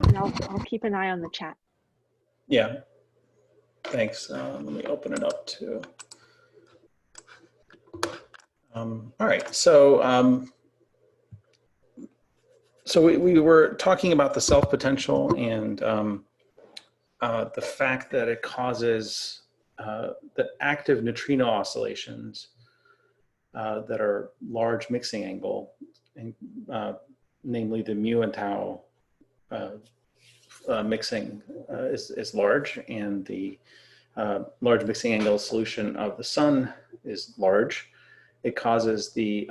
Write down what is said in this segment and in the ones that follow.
And I'll keep an eye on the chat. Yeah, thanks. Let me open it up too. All right, so we were talking about the self potential and the fact that it causes the active neutrino oscillations that are large mixing angle, and, namely the mu and tau mixing is large, and the large mixing angle solution of the sun is large. It causes the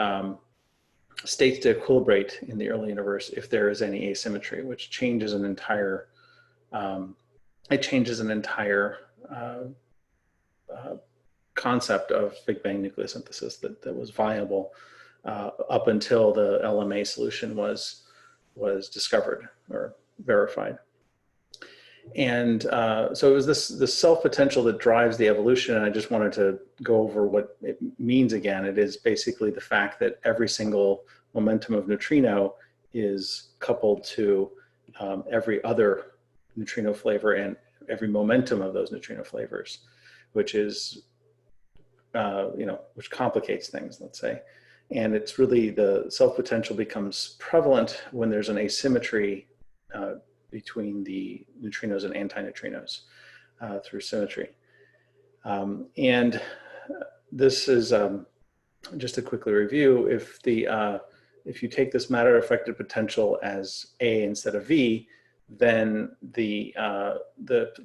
states to equilibrate in the early universe if there is any asymmetry, which changes an entire concept of Big Bang nucleosynthesis that was viable up until the LMA solution was discovered or verified. And so it was this self-potential that drives the evolution, and I just wanted to go over what it means again. It is basically the fact that every single momentum of neutrino is coupled to every other neutrino flavor and every momentum of those neutrino flavors, which is, which complicates things, let's say. And it's really the self-potential becomes prevalent when there's an asymmetry between the neutrinos and antineutrinos through symmetry. And this is, just to quickly review, if you take this matter affected potential as A instead of V, then the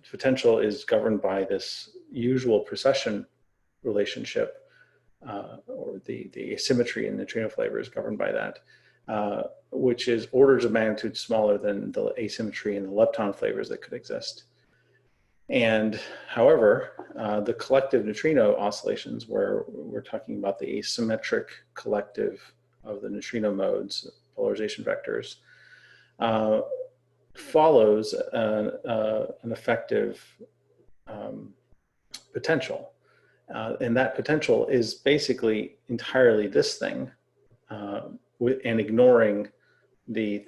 potential is governed by this usual precession relationship, or the asymmetry in neutrino flavor is governed by that. Which is orders of magnitude smaller than the asymmetry in the lepton flavors that could exist. And however, the collective neutrino oscillations, where we're talking about the asymmetric collective of the neutrino modes, polarization vectors, follows an effective potential. And that potential is basically entirely this thing, and ignoring the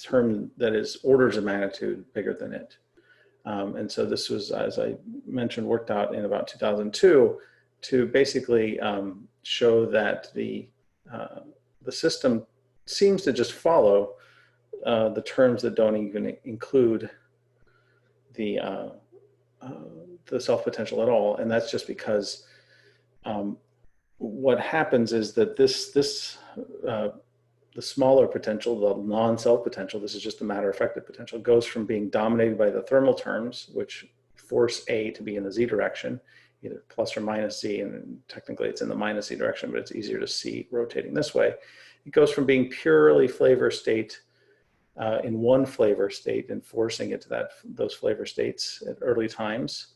term that is orders of magnitude bigger than it. And so this was, as I mentioned, worked out in about 2002 to basically show that the system seems to just follow the terms that don't even include the self-potential at all. And that's just because what happens is that the smaller potential, the non-self potential, this is just a matter-affected potential, goes from being dominated by the thermal terms, which force A to be in the Z direction, either plus or minus Z, and technically it's in the minus Z direction, but it's easier to see rotating this way. It goes from being purely flavor state in one flavor state and forcing it to those flavor states at early times,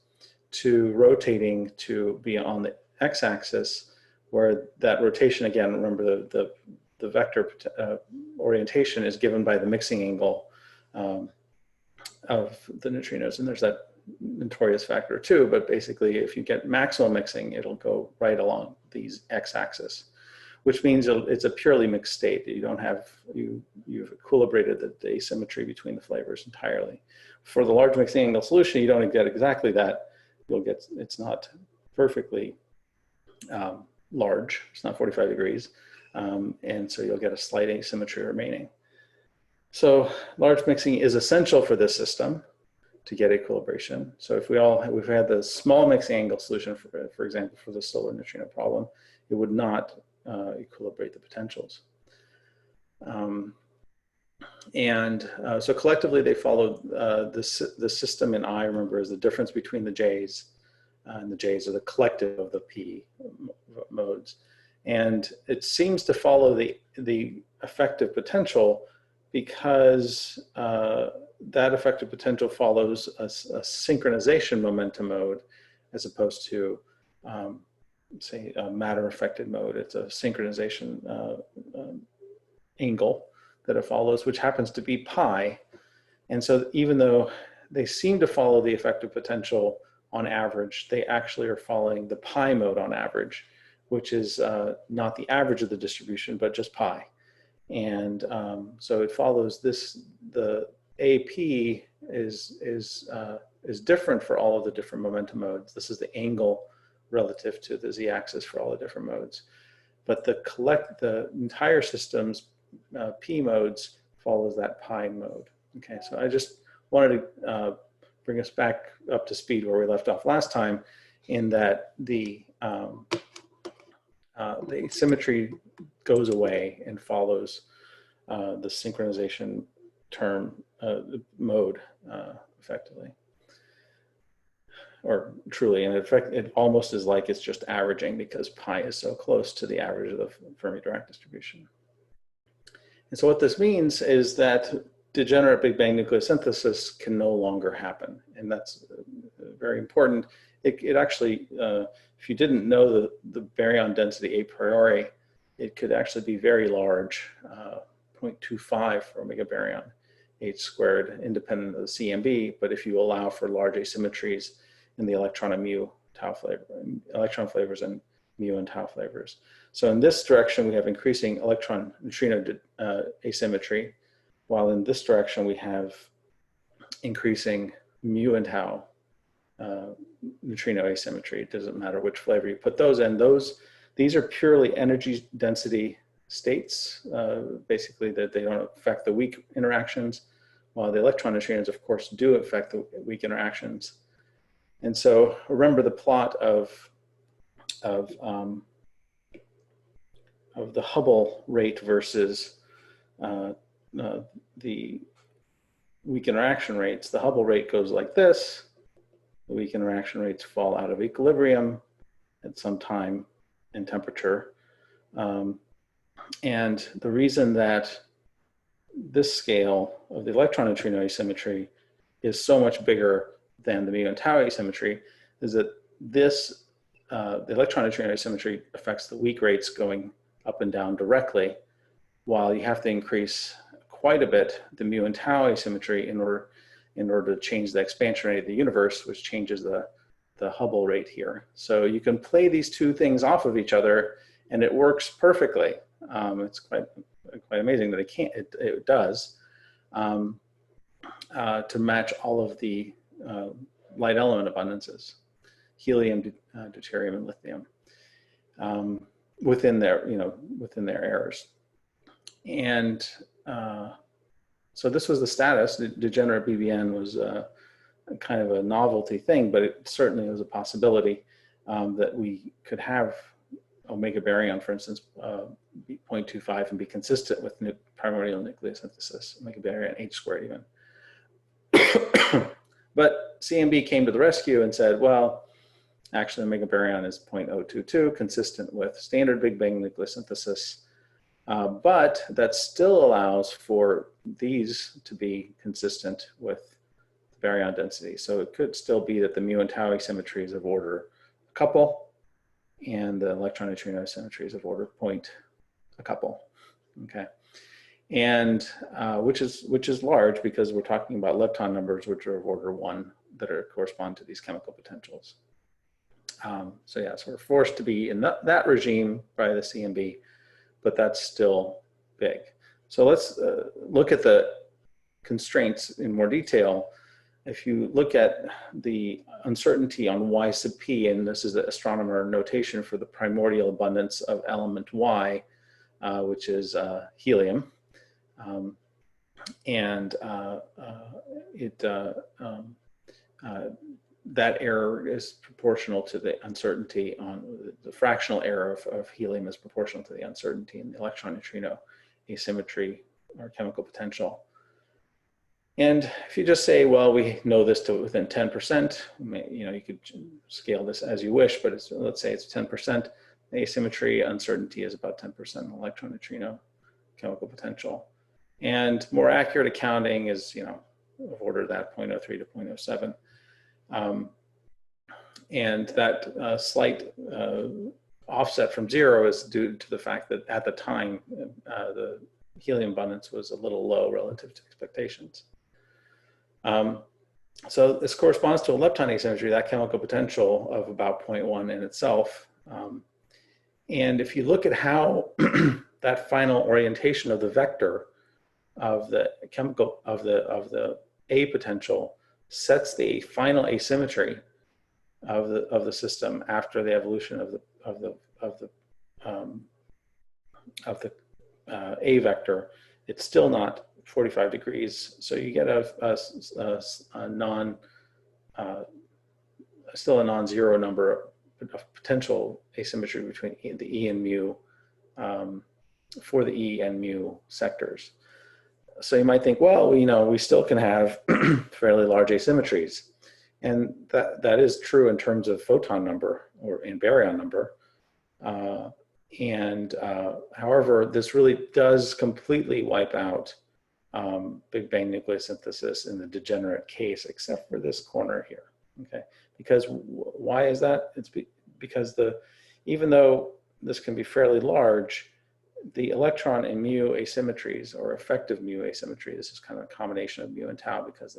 to rotating to be on the x-axis, where that rotation, again, remember the vector orientation is given by the mixing angle of the neutrinos. And there's that notorious factor too, but basically if you get maximal mixing, it'll go right along these x-axis, which means it's a purely mixed state. You don't have, you've equilibrated the asymmetry between the flavors entirely. For the large mixing angle solution, you don't get exactly that. You'll get, it's not perfectly large, it's not 45 degrees. And so you'll get a slight asymmetry remaining. So large mixing is essential for this system to get equilibration. So if we've had the small mixing angle solution, for example, for the solar neutrino problem, it would not equilibrate the potentials. So collectively they follow the system in I, remember, is the difference between the J's, and the J's are the collective of the P modes. And it seems to follow the effective potential because that effective potential follows a synchronization momentum mode as opposed to, say, a matter-affected mode. It's a synchronization angle that it follows, which happens to be pi. And so even though they seem to follow the effective potential on average, they actually are following the pi mode on average, which is not the average of the distribution, but just pi. And so it follows the AP is different for all of the different momentum modes. This is the angle relative to the z-axis for all the different modes. But the entire system's P modes follows that pi mode. Okay, so I just wanted to bring us back up to speed where we left off last time, in that the symmetry goes away and follows the synchronization term mode effectively, or truly. And in fact, it almost is like it's just averaging, because pi is so close to the average of the Fermi-Dirac distribution. And so what this means is that degenerate Big Bang nucleosynthesis can no longer happen. And that's very important. It actually, if you didn't know the baryon density a priori, it could actually be very large, 0.25 for omega baryon, h squared, independent of the CMB. But if you allow for large asymmetries in the electron and mu tau flavor, electron flavors and mu and tau flavors. So in this direction, we have increasing electron neutrino asymmetry, while in this direction, we have increasing mu and tau neutrino asymmetry. It doesn't matter which flavor you put those in. These are purely energy density states, basically, that they don't affect the weak interactions, while the electron neutrinos, of course, do affect the weak interactions. And so remember the plot of the Hubble rate versus the weak interaction rates. The Hubble rate goes like this. The weak interaction rates fall out of equilibrium at some time in temperature. And the reason that this scale of the electron neutrino asymmetry is so much bigger than the mu and tau asymmetry is that this, the electron neutrino asymmetry affects the weak rates going up and down directly, while you have to increase quite a bit the mu and tau asymmetry in order to change the expansion rate of the universe, which changes the Hubble rate here. So you can play these two things off of each other, and it works perfectly. It's quite amazing that it does, to match all of the light element abundances, helium, deuterium, and lithium, within their errors. And so this was the status. Degenerate BBN was kind of a novelty thing, but it certainly was a possibility that we could have omega baryon, for instance, be 0.25 and be consistent with primordial nucleosynthesis, omega baryon h squared even. But CMB came to the rescue and said, well, actually omega baryon is 0.022, consistent with standard Big Bang nucleosynthesis. But that still allows for these to be consistent with the baryon density. So it could still be that the mu and tau asymmetry is of order a couple, and the electron neutrino asymmetry is of order a couple. Okay, and which is large, because we're talking about lepton numbers which are of order 1 that correspond to these chemical potentials. So yeah, so we're forced to be in that regime by the CMB, but that's still big. So let's look at the constraints in more detail. If you look at the uncertainty on Y sub P, and this is the astronomer notation for the primordial abundance of element Y, which is helium, that error is proportional to the uncertainty on the fractional error of helium is proportional to the uncertainty in the electron neutrino asymmetry or chemical potential. And if you just say, well, we know this to within 10%, you could scale this as you wish, but let's say it's 10%. The asymmetry uncertainty is about 10% in electron neutrino chemical potential. And more accurate accounting is, of order that 0.03 to 0.07. And that slight offset from 0 is due to the fact that at the time, the helium abundance was a little low relative to expectations. So this corresponds to a lepton asymmetry, that chemical potential of about 0.1 in itself. And if you look at how that final orientation of the vector of the chemical of the A potential sets the final asymmetry of the system after the evolution of the A vector. It's still not 45 degrees, so you get still a non-zero number of potential asymmetry between the E and mu for the E and mu sectors. So you might think, well, we still can have fairly large asymmetries. And that is true in terms of photon number or in baryon number. However, this really does completely wipe out Big Bang nucleosynthesis in the degenerate case, except for this corner here. Okay, because why is that? It's because even though this can be fairly large, the electron and mu asymmetries, or effective mu asymmetry, this is kind of a combination of mu and tau because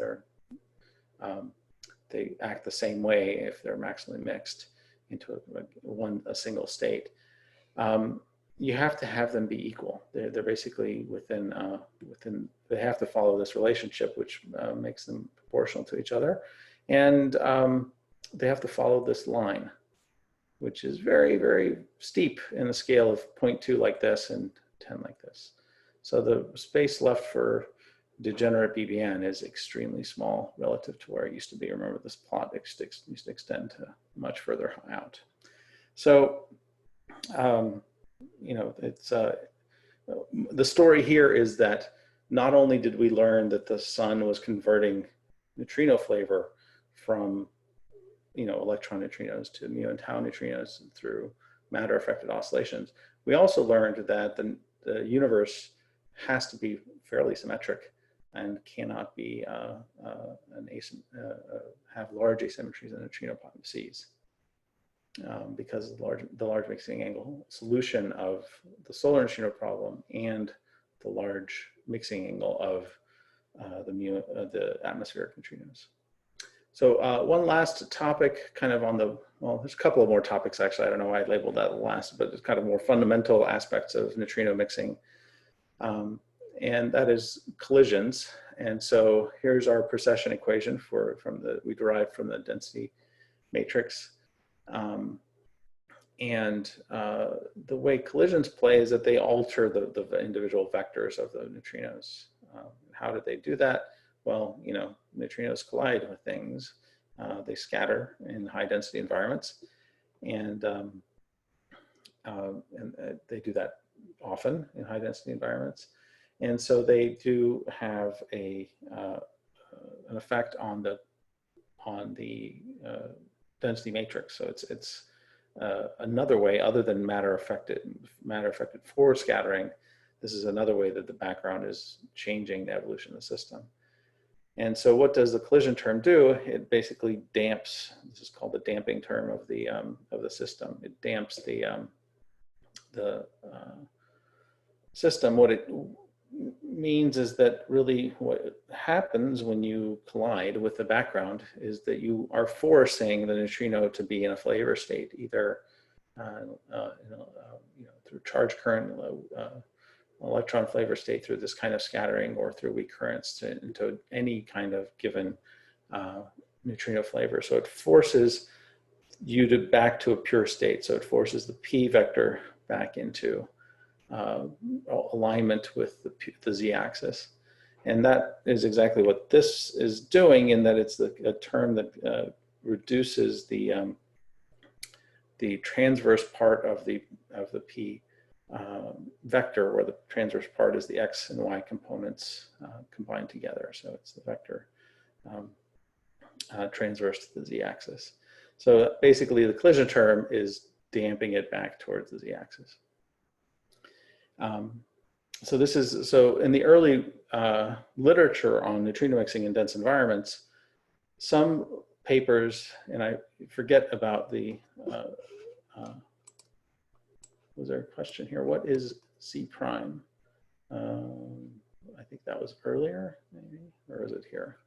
they act the same way if they're maximally mixed into a single state. You have to have them be equal. They're basically they have to follow this relationship, which makes them proportional to each other. And they have to follow this line, which is very, very steep in the scale of 0.2 like this and 10 like this. So the space left for degenerate BBN is extremely small relative to where it used to be. Remember, this plot used to extend to much further out. So, it's the story here is that not only did we learn that the sun was converting neutrino flavor from electron neutrinos to mu and tau neutrinos through matter-affected oscillations, we also learned that the universe has to be fairly symmetric and cannot be have large asymmetries in neutrino potencies because of the large mixing angle solution of the solar neutrino problem and the large mixing angle of the atmospheric neutrinos. So one last topic, kind of there's a couple of more topics actually. I don't know why I labeled that last, but it's kind of more fundamental aspects of neutrino mixing. And that is collisions. And so here's our precession equation we derived from the density matrix. The way collisions play is that they alter the individual vectors of the neutrinos. How do they do that? Well, neutrinos collide with things. They scatter in high density environments, and they do that often in high density environments. And so they do have an effect on the density matrix. So it's another way, other than matter affected for scattering. This is another way that the background is changing the evolution of the system. And so what does the collision term do? It basically damps. This is called the damping term of the system. It damps the system. What it means is that really what happens when you collide with the background is that you are forcing the neutrino to be in a flavor state, either through charge current, electron flavor state through this kind of scattering, or through weak currents into any kind of given neutrino flavor. So it forces you back to a pure state. So it forces the P vector back into alignment with the z-axis. And that is exactly what this is doing, in that it's a term that reduces the transverse part of the P vector, where the transverse part is the x and y components combined together. So it's the vector transverse to the z-axis. So basically the collision term is damping it back towards the z-axis. So in the early literature on neutrino mixing in dense environments, some papers, and I forget about was there a question here? What is Z prime? I think that was earlier, maybe, or is it here?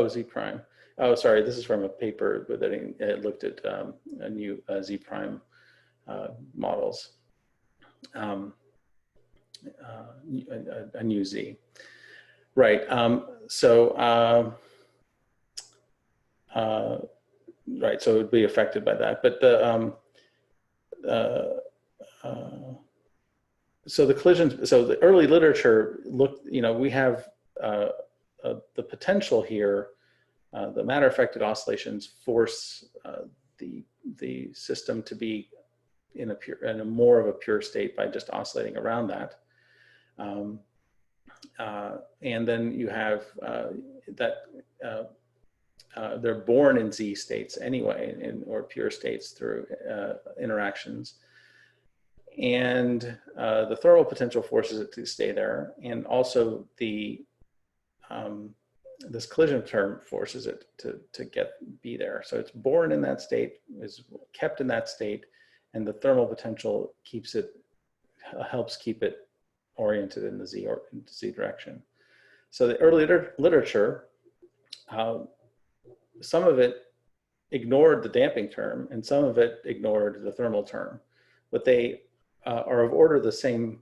Z prime. Oh, sorry, this is from a paper that looked at a new Z prime models. a new Z. Right. Right. So it would be affected by that. But so the collisions. So the early literature looked. We have the potential here. The matter-affected oscillations force the system to be in a more of a pure state by just oscillating around that. And then you have they're born in Z states anyway, or pure states through interactions. And the thermal potential forces it to stay there. And also this collision term forces it to be there. So it's born in that state, is kept in that state, and the thermal potential helps keep it oriented in the Z direction. So the early literature, some of it ignored the damping term, and some of it ignored the thermal term, but they are of order the same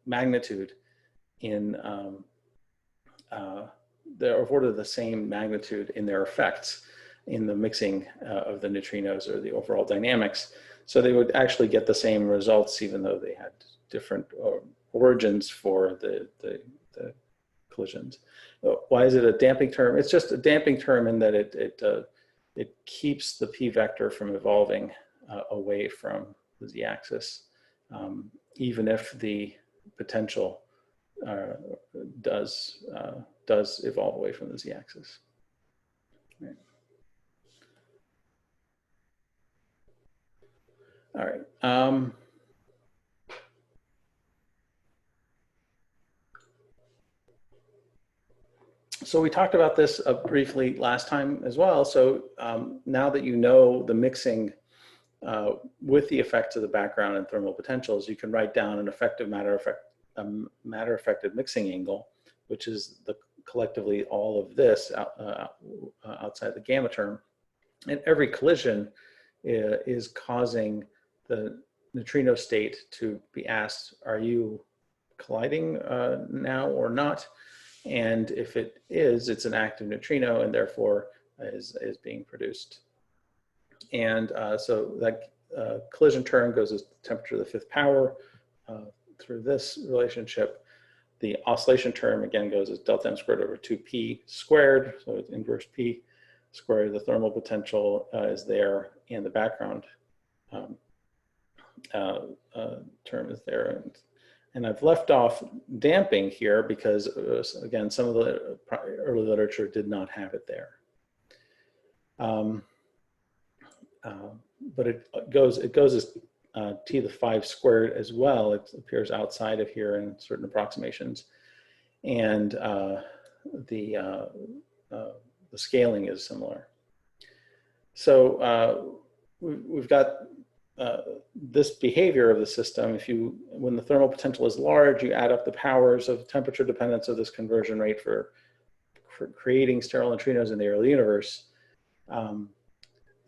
magnitude they're of order the same magnitude in their effects in the mixing of the neutrinos or the overall dynamics. So they would actually get the same results, even though they had different origins for the collisions. Why is it a damping term? It's just a damping term in that it keeps the p vector from evolving away from the z-axis, even if the potential does evolve away from the z-axis. Right. All right. So we talked about this briefly last time as well. So now that you know the mixing with the effects of the background and thermal potentials, you can write down an effective matter-affected mixing angle, which is collectively all of this outside the gamma term. And every collision is causing the neutrino state to be asked, are you colliding now or not? And if it is, it's an active neutrino and therefore is being produced. And so that collision term goes as temperature to the fifth power through this relationship. The oscillation term again goes as delta m squared over 2p squared, so it's inverse p squared. The thermal potential is there, and the background term is there. And I've left off damping here because, again, some of the early literature did not have it there. But it goes as t to the 5 squared as well. It appears outside of here in certain approximations. And the scaling is similar. So we've got this behavior of the system. When the thermal potential is large, you add up the powers of temperature dependence of this conversion rate for creating sterile neutrinos in the early universe.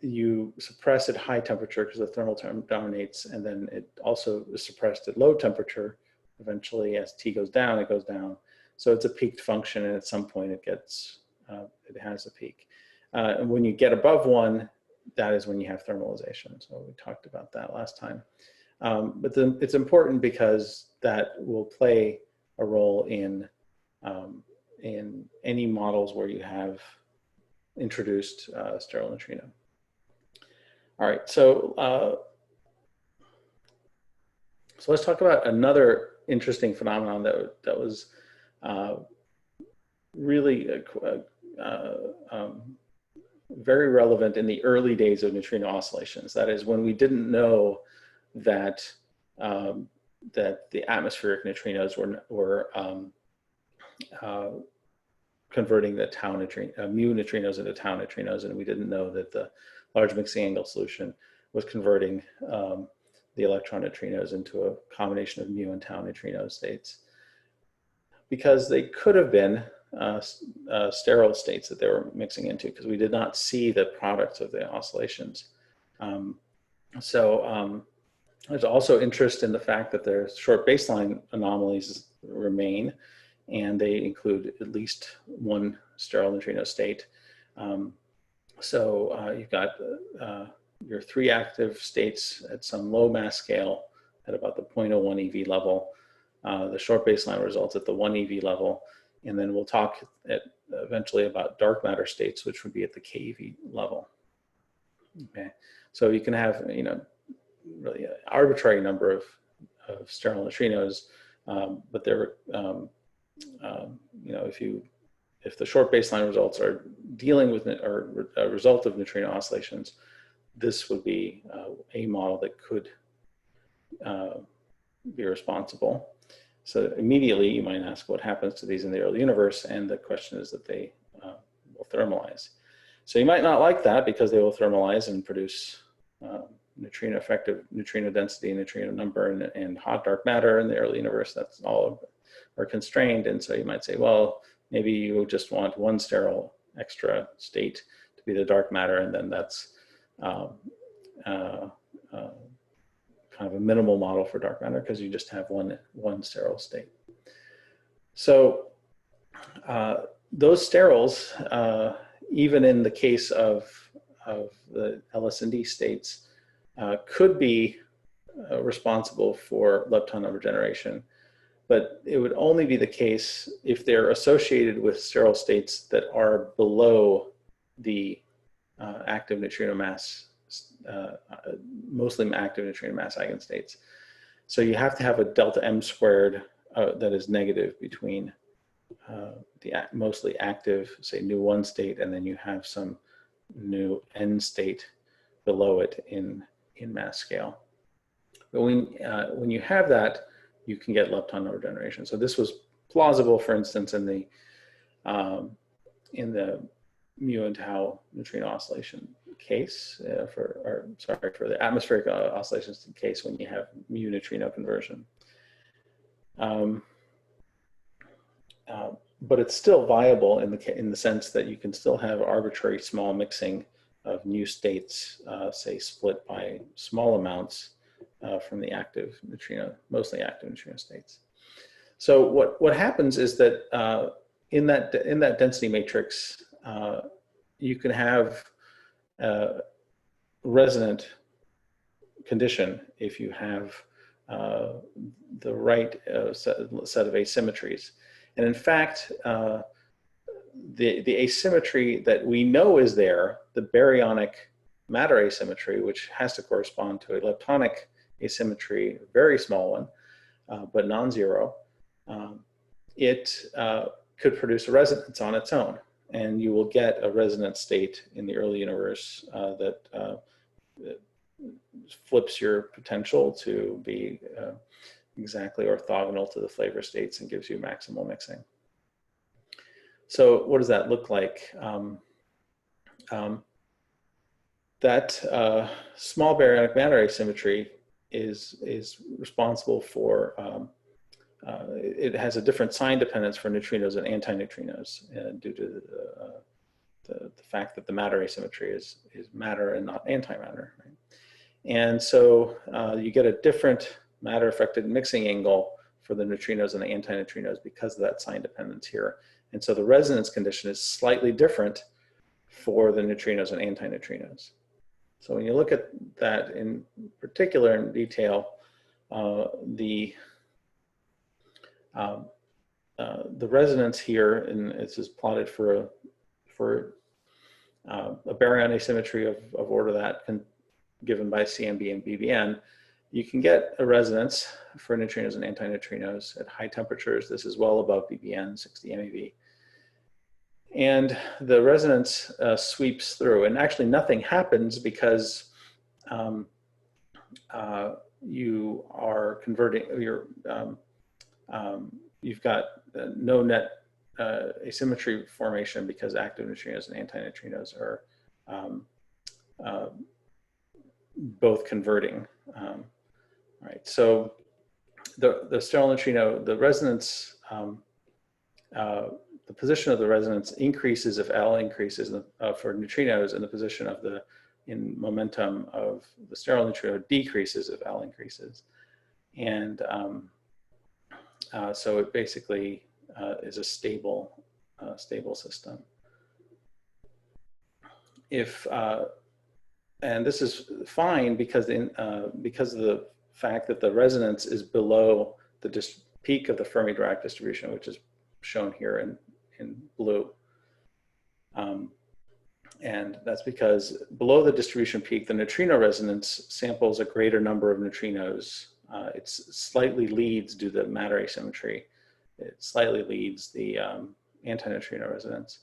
You suppress at high temperature because the thermal term dominates, and then it also is suppressed at low temperature. Eventually, as T goes down, it goes down. So it's a peaked function, and at some point it has a peak. And when you get above 1, that is when you have thermalization. So we talked about that last time. But then it's important because that will play a role in any models where you have introduced sterile neutrino. All right, so let's talk about another interesting phenomenon that was really very relevant in the early days of neutrino oscillations. That is when we didn't know that the atmospheric neutrinos were converting the tau mu neutrinos into tau neutrinos, and we didn't know that the large mixing angle solution was converting the electron neutrinos into a combination of mu and tau neutrino states, because they could have been sterile states that they were mixing into, because we did not see the products of the oscillations. There's also interest in the fact that their short baseline anomalies remain, and they include at least one sterile neutrino state. You've got your 3 active states at some low mass scale at about the 0.01 EV level, the short baseline results at the 1 EV level, and then we'll talk eventually about dark matter states, which would be at the KeV level. Okay, so you can have, you know, really an arbitrary number of sterile neutrinos, but they're, you know, if the short baseline results are dealing with or a result of neutrino oscillations, this would be a model that could be responsible. So immediately you might ask what happens to these in the early universe, and the question is that they will thermalize. So you might not like that because they will thermalize and produce neutrino effective neutrino density, neutrino number, and hot dark matter in the early universe. That's all are constrained, and so you might say, well, maybe you just want one sterile extra state to be the dark matter, and then that's kind of a minimal model for dark matter because you just have one sterile state. So those steriles, even in the case of the LS&D states, could be responsible for lepton number generation, but it would only be the case if they're associated with sterile states that are below the active neutrino mass, mostly active neutrino mass eigenstates. So you have to have a delta M squared that is negative between the mostly active, say, nu 1 state, and then you have some nu n state below it in mass scale. But when you have that, you can get lepton number generation. So this was plausible, for instance, in the mu and tau neutrino oscillation case, for the atmospheric oscillations case when you have mu neutrino conversion. But it's still viable in the sense that you can still have arbitrary small mixing of new states, say, split by small amounts from the active neutrino, mostly active neutrino states. So what happens is that in that density matrix, you can have a resonant condition if you have the right set of asymmetries. And in fact, the asymmetry that we know is there, the baryonic matter asymmetry, which has to correspond to a leptonic asymmetry, a very small one, but non-zero, it could produce a resonance on its own. And you will get a resonant state in the early universe that flips your potential to be exactly orthogonal to the flavor states and gives you maximal mixing. So what does that look like? That small baryonic matter asymmetry is responsible for, it has a different sign dependence for neutrinos and antineutrinos due to the fact that the matter asymmetry is matter and not antimatter. Right? And so you get a different matter-affected mixing angle for the neutrinos and the antineutrinos because of that sign dependence here. And so the resonance condition is slightly different for the neutrinos and antineutrinos. So when you look at that in particular in detail, the resonance here, and this is plotted for a baryon asymmetry of order that given by CMB and BBN, you can get a resonance for neutrinos and antineutrinos at high temperatures. This is well above BBN, 60 MeV. And the resonance sweeps through, and actually nothing happens because you are converting, you've got no net asymmetry formation because active neutrinos and antineutrinos are both converting. Right, so the sterile neutrino, the resonance, the position of the resonance increases if L increases for neutrinos, and the position of the momentum of the sterile neutrino decreases if L increases. And so it basically is a stable system. And this is fine because of the fact that the resonance is below the peak of the Fermi-Dirac distribution, which is shown here in blue. And that's because below the distribution peak, the neutrino resonance samples a greater number of neutrinos. It slightly leads, due to the matter asymmetry, it slightly leads the antineutrino resonance.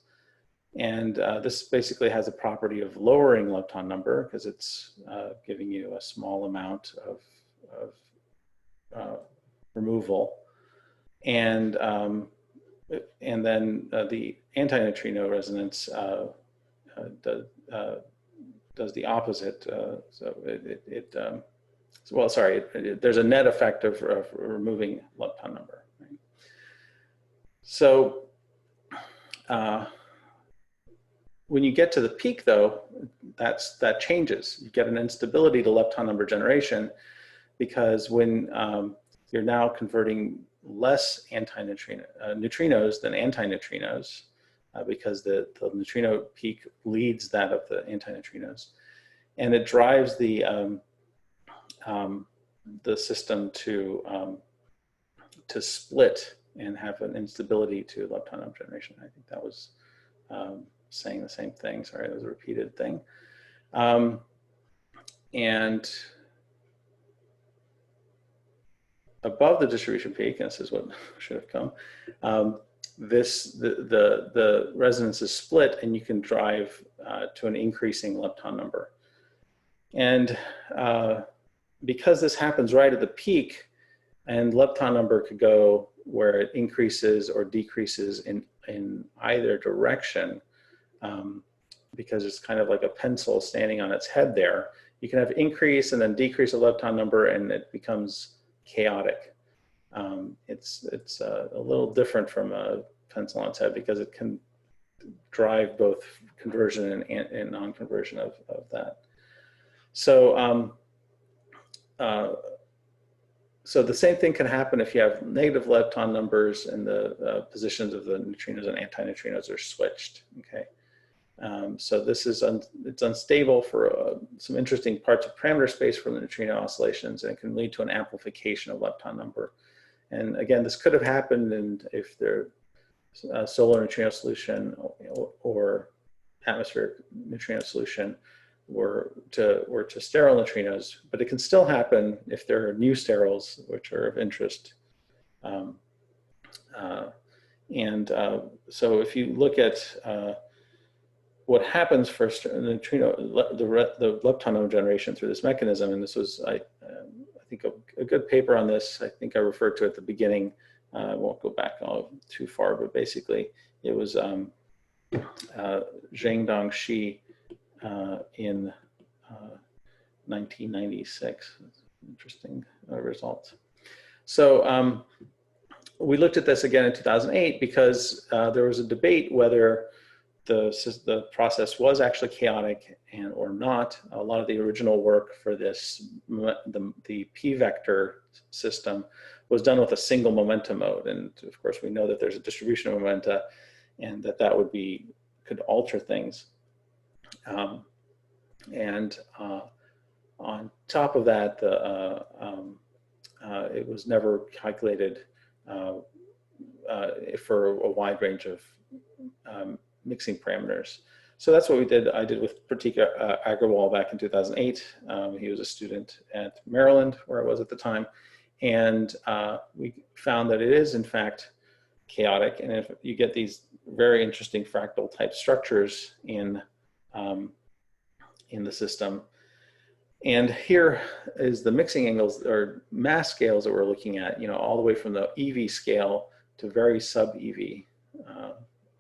And this basically has a property of lowering lepton number because it's giving you a small amount of removal. And then the antineutrino resonance does the opposite. There's a net effect of removing lepton number. Right? So when you get to the peak, though, that changes. You get an instability to lepton number generation because when you're now converting less neutrinos than antineutrinos, because the neutrino peak leads that of the antineutrinos, and it drives the system to split and have an instability to lepton number generation. I think that was saying the same thing. Sorry, that was a repeated thing. And above the distribution peak, and this is what should have come, the resonance is split, and you can drive to an increasing lepton number. And because this happens right at the peak, and lepton number could go where it increases or decreases in either direction, because it's kind of like a pencil standing on its head there. You can have increase and then decrease a lepton number, and it becomes chaotic. It's a little different from a pencil on its head because it can drive both conversion and non-conversion of that. So, so the same thing can happen if you have negative lepton numbers and the positions of the neutrinos and antineutrinos are switched. Okay. So this is it's unstable for some interesting parts of parameter space from the neutrino oscillations, and it can lead to an amplification of lepton number. And again, this could have happened if their solar neutrino solution or atmospheric neutrino solution were to sterile neutrinos, but it can still happen if there are new sterols, which are of interest. So if you look at what happens for neutrino, the lepton number generation through this mechanism, and this was, I think, a good paper on this. I think I referred to it at the beginning. I won't go back too far, but basically it was Zhengdong Shi in 1996. Interesting results. So we looked at this again in 2008 because there was a debate whether the process was actually chaotic or not. A lot of the original work for this, the p-vector system, was done with a single momentum mode. And of course, we know that there's a distribution of momenta and that could alter things. And on top of that, it was never calculated for a wide range of mixing parameters. So that's what we did. I did with Pratik Agrawal back in 2008. He was a student at Maryland, where I was at the time. And we found that it is, in fact, chaotic. And if you get these very interesting fractal type structures in the system. And here is the mixing angles or mass scales that we're looking at, all the way from the EV scale to very sub-EV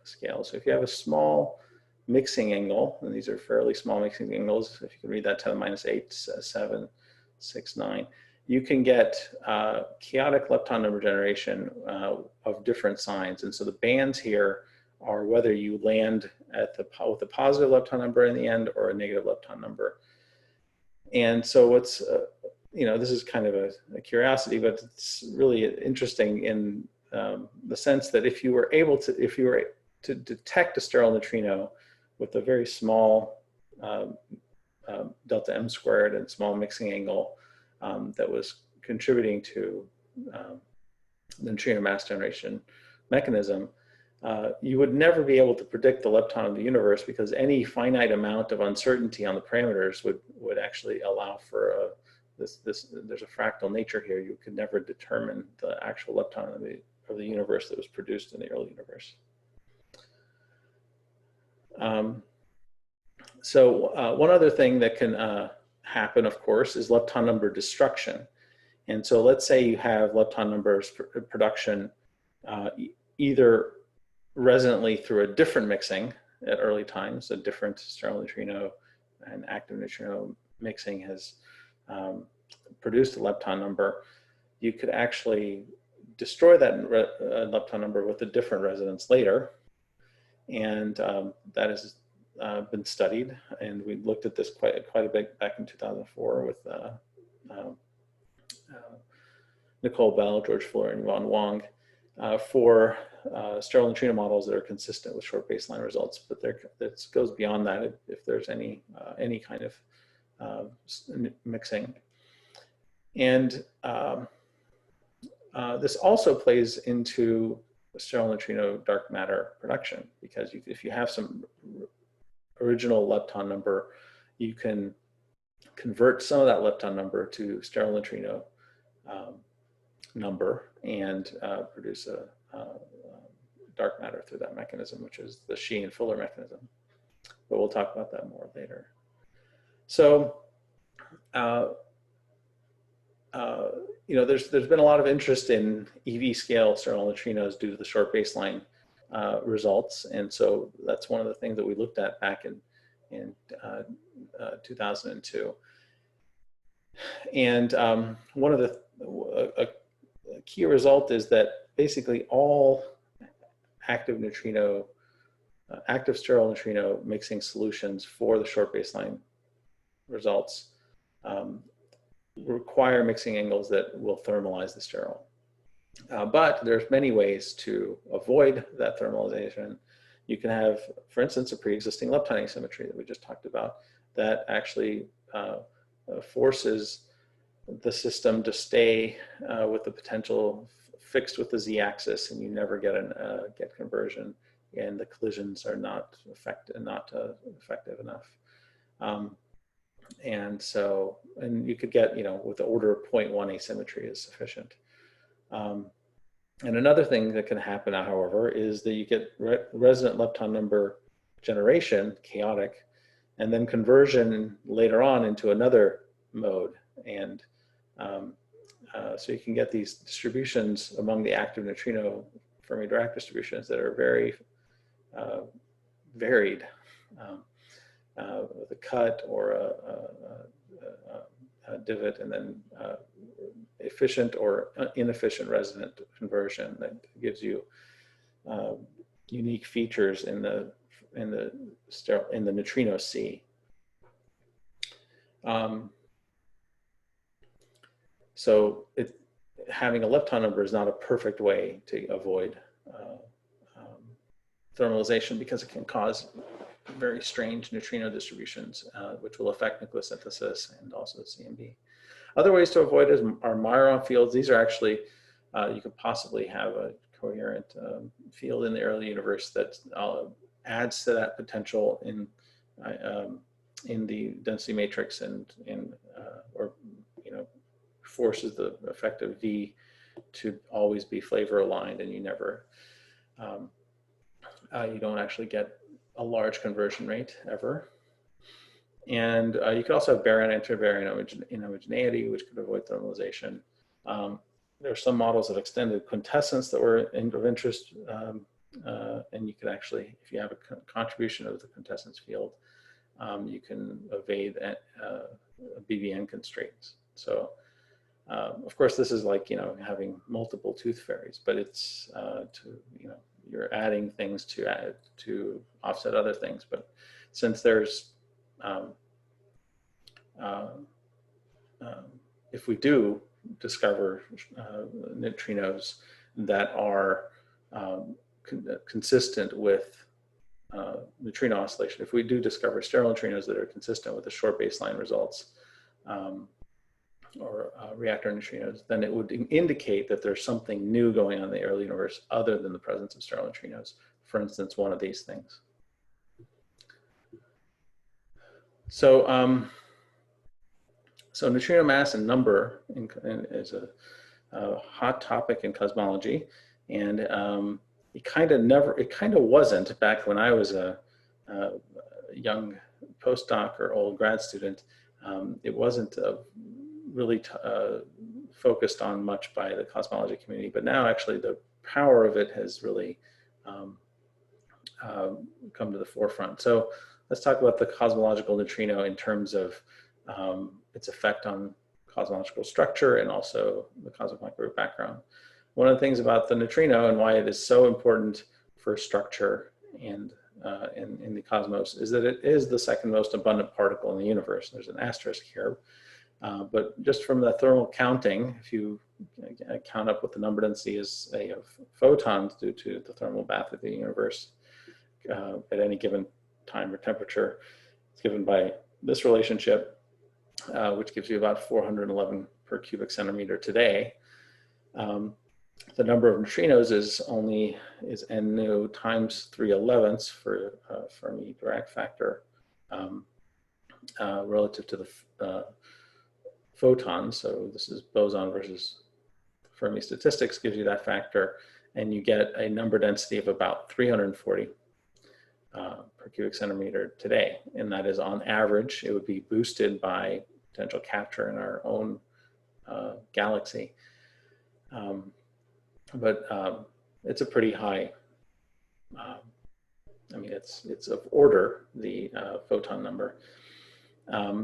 scale. So if you have a small mixing angle, and these are fairly small mixing angles, if you can read that 10⁻⁸, 7, 6, 9, you can get chaotic lepton number generation of different signs. And so the bands here or whether you land at with a positive lepton number in the end or a negative lepton number. And so what's, this is kind of a curiosity, but it's really interesting in the sense that if you were to detect a sterile neutrino with a very small delta M squared and small mixing angle that was contributing to the neutrino mass generation mechanism, you would never be able to predict the lepton of the universe, because any finite amount of uncertainty on the parameters would actually allow for there's a fractal nature here. You could never determine the actual lepton of the universe that was produced in the early universe. One other thing that can happen, of course, is lepton number destruction. And so let's say you have lepton numbers production either resonantly through a different mixing at early times, a different sterile neutrino and active neutrino mixing has produced a lepton number. You could actually destroy that lepton number with a different resonance later. And that has been studied, and we looked at this quite a bit back in 2004 with Nicole Bell, George Fuller, and Yuan Wang for sterile neutrino models that are consistent with short baseline results. But this goes beyond that if there's any kind of mixing. And this also plays into sterile neutrino dark matter production, because if you have some original lepton number, you can convert some of that lepton number to sterile neutrino number and produce a dark matter through that mechanism, which is the Shi and Fuller mechanism. But we'll talk about that more later. So, there's been a lot of interest in EV scale sterile neutrinos due to the short baseline results, and so that's one of the things that we looked at back in 2002. And one of a key result is that basically all active sterile neutrino mixing solutions for the short baseline results require mixing angles that will thermalize the sterile. But there's many ways to avoid that thermalization. You can have, for instance, a pre-existing lepton asymmetry that we just talked about that actually forces the system to stay with the potential fixed with the z-axis, and you never get get conversion, and the collisions are not effective enough. And you could get, with the order of 0.1 asymmetry is sufficient. And another thing that can happen, however, is that you get resonant lepton number generation, chaotic, and then conversion later on into another mode. And so you can get these distributions among the active neutrino Fermi-Dirac distributions that are very varied, with a cut or a divot, and then efficient or inefficient resonant conversion that gives you unique features in the neutrino C. So having a lepton number is not a perfect way to avoid thermalization, because it can cause very strange neutrino distributions, which will affect nucleosynthesis and also CMB. Other ways to avoid it are Majorana fields. These are actually, you could possibly have a coherent field in the early universe that adds to that potential in the density matrix or forces the effective V to always be flavor aligned, and you never, you don't actually get a large conversion rate ever. And you could also have baryon antibaryon inhomogeneity, which could avoid thermalization. There are some models that extended quintessence that were of interest, and you could actually, if you have a contribution of the quintessence field, you can evade BVN constraints. So, of course, this is like having multiple tooth fairies, but it's you're adding things to offset other things. But since there's if we do discover neutrinos that are consistent with neutrino oscillation, if we do discover sterile neutrinos that are consistent with the short baseline results, or reactor neutrinos, then it would indicate that there's something new going on in the early universe other than the presence of sterile neutrinos. For instance, one of these things. So, so neutrino mass and number is a hot topic in cosmology, and it kind of wasn't back when I was a young postdoc or old grad student. It wasn't really focused on much by the cosmology community, but now actually the power of it has really come to the forefront. So let's talk about the cosmological neutrino in terms of its effect on cosmological structure and also the cosmic microwave background. One of the things about the neutrino and why it is so important for structure and in the cosmos is that it is the second most abundant particle in the universe. There's an asterisk here, but just from the thermal counting, if you count up what the number density is, say, of photons due to the thermal bath of the universe at any given time or temperature, it's given by this relationship, which gives you about 411 per cubic centimeter today. The number of neutrinos is n nu times 3/11 for Fermi Dirac factor relative to the photons. So this is boson versus Fermi statistics gives you that factor, and you get a number density of about 340 per cubic centimeter today. And that is on average. It would be boosted by potential capture in our own galaxy. But it's a pretty high, I mean, it's of order, the photon number.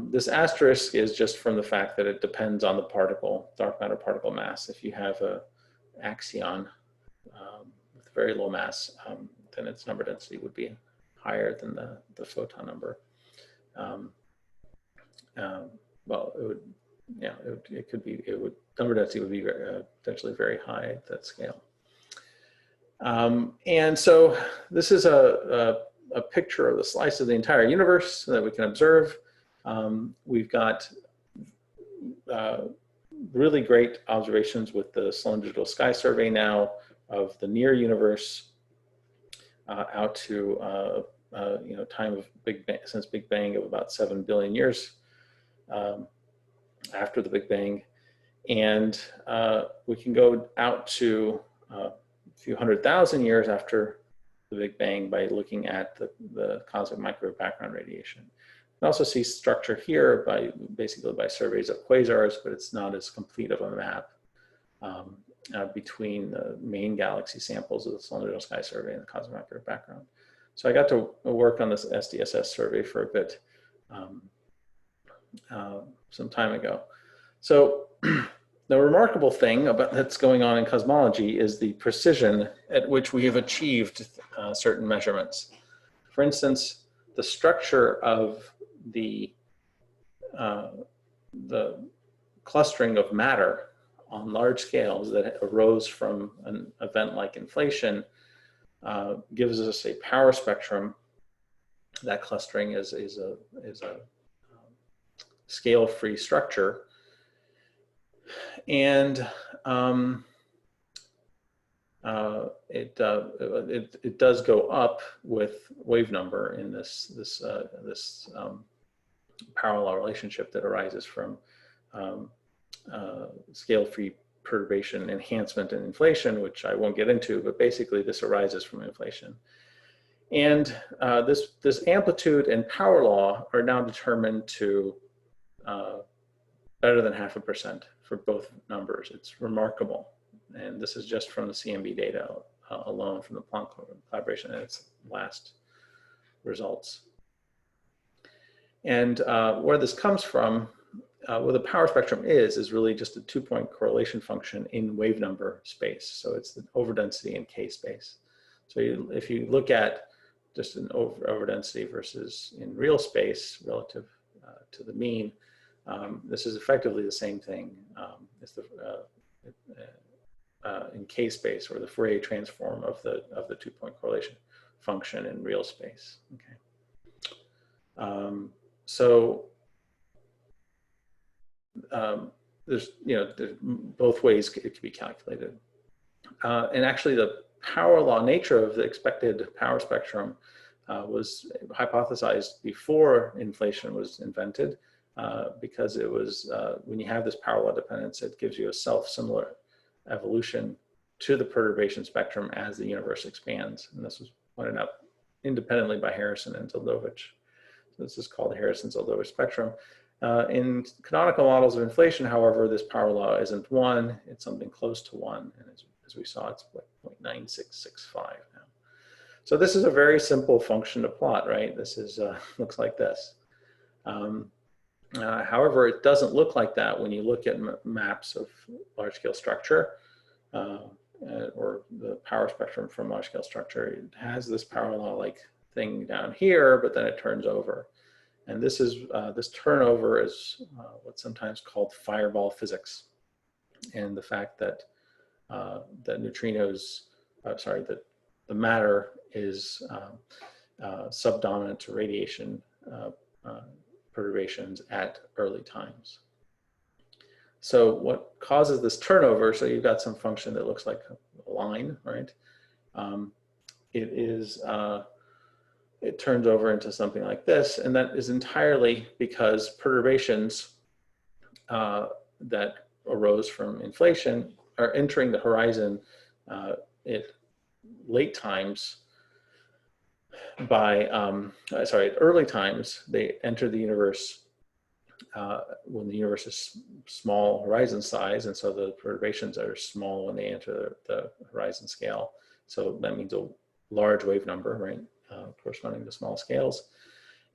This asterisk is just from the fact that it depends on the particle, dark matter particle mass. If you have a axion with very low mass, then its number density would be higher than the photon number. Well, it would, yeah, number density would be potentially very high at that scale. And so this is a picture of the slice of the entire universe that we can observe. We've got really great observations with the Cylindrical Sky Survey now of the near universe out to time of since Big Bang of about 7 billion years after the Big Bang, and we can go out to a few 100,000 years after the Big Bang by looking at the cosmic microwave background radiation. You can also see structure here basically by surveys of quasars, but it's not as complete of a map between the main galaxy samples of the Cylindrical Sky Survey and the cosmic microwave background. So I got to work on this SDSS survey for a bit some time ago. So the remarkable thing that's going on in cosmology is the precision at which we have achieved certain measurements. For instance, the structure of the clustering of matter on large scales that arose from an event like inflation gives us a power spectrum. That clustering is a scale-free structure, and it does go up with wave number in this parallel relationship that arises from scale-free perturbation, enhancement, and inflation, which I won't get into, but basically this arises from inflation. And this amplitude and power law are now determined to better than 0.5% for both numbers. It's remarkable. And this is just from the CMB data alone from the Planck collaboration and its last results. And where this comes from, where the power spectrum is really just a 2-point correlation function in wave number space. So it's the overdensity in K space. So if you look at just an overdensity versus in real space relative to the mean, this is effectively the same thing as the in K space, or the Fourier transform of the 2-point correlation function in real space. Okay. So there's both ways it can be calculated, and actually the power law nature of the expected power spectrum was hypothesized before inflation was invented, because it was when you have this power law dependence, it gives you a self-similar evolution to the perturbation spectrum as the universe expands, and this was pointed out independently by Harrison and Zildovich. So this is called the Harrison-Zildovich spectrum. In canonical models of inflation, however, this power law isn't 1, it's something close to 1, and as we saw, it's like 0.9665 now. So this is a very simple function to plot, right? This is looks like this. However, it doesn't look like that when you look at maps of large-scale structure, or the power spectrum from large-scale structure. It has this power law-like thing down here, but then it turns over. And this is this turnover is what's sometimes called fireball physics, and the fact that that neutrinos, that the matter is subdominant to radiation perturbations at early times. So what causes this turnover? So you've got some function that looks like a line, right? It turns over into something like this, and that is entirely because perturbations that arose from inflation are entering the horizon at late times by, at early times. They enter the universe when the universe is small horizon size, and so the perturbations are small when they enter the horizon scale. So that means a large wave number, right? Corresponding to small scales.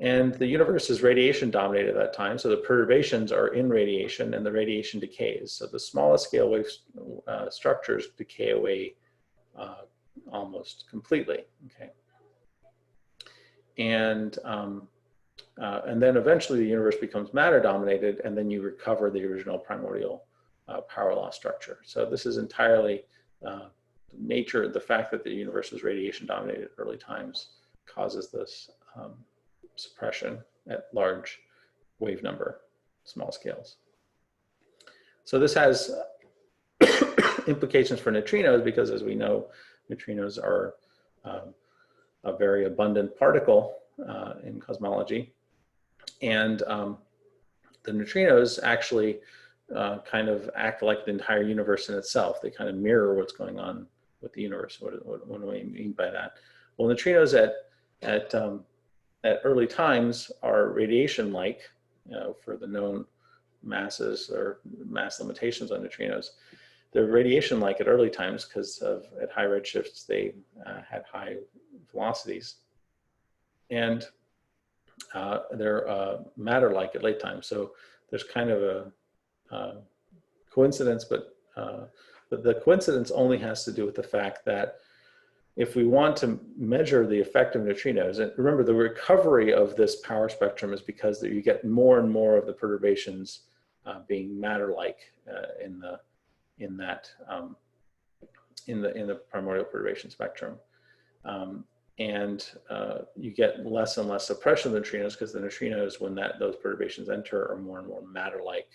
And the universe is radiation dominated at that time, so the perturbations are in radiation and the radiation decays. So the smallest scale wave structures decay away almost completely, okay? And then eventually the universe becomes matter dominated, and then you recover the original primordial power law structure. So this is entirely nature, the fact that the universe is radiation dominated at early times causes this suppression at large wave number, small scales. So this has implications for neutrinos, because as we know, neutrinos are a very abundant particle in cosmology. And the neutrinos actually kind of act like the entire universe in itself. They kind of mirror what's going on with the universe. What do I mean by that? Well, neutrinos at early times are radiation-like, for the known masses or mass limitations on neutrinos. They're radiation-like at early times because at high redshifts they had high velocities, and they're matter-like at late times. So there's kind of a coincidence, but the coincidence only has to do with the fact that if we want to measure the effect of neutrinos, and remember the recovery of this power spectrum is because you get more and more of the perturbations being matter-like in the primordial perturbation spectrum, and you get less and less suppression of the neutrinos because the neutrinos, when those perturbations enter, are more and more matter-like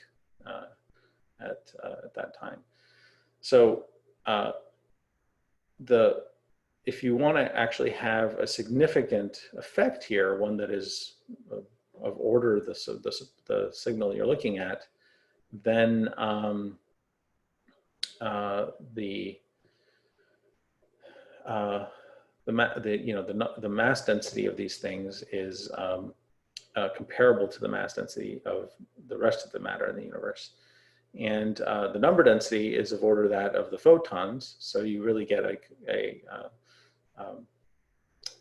at that time. So if you want to actually have a significant effect here, one that is of order the signal you're looking at, then the mass density of these things is comparable to the mass density of the rest of the matter in the universe. And the number density is of order that of the photons. So you really get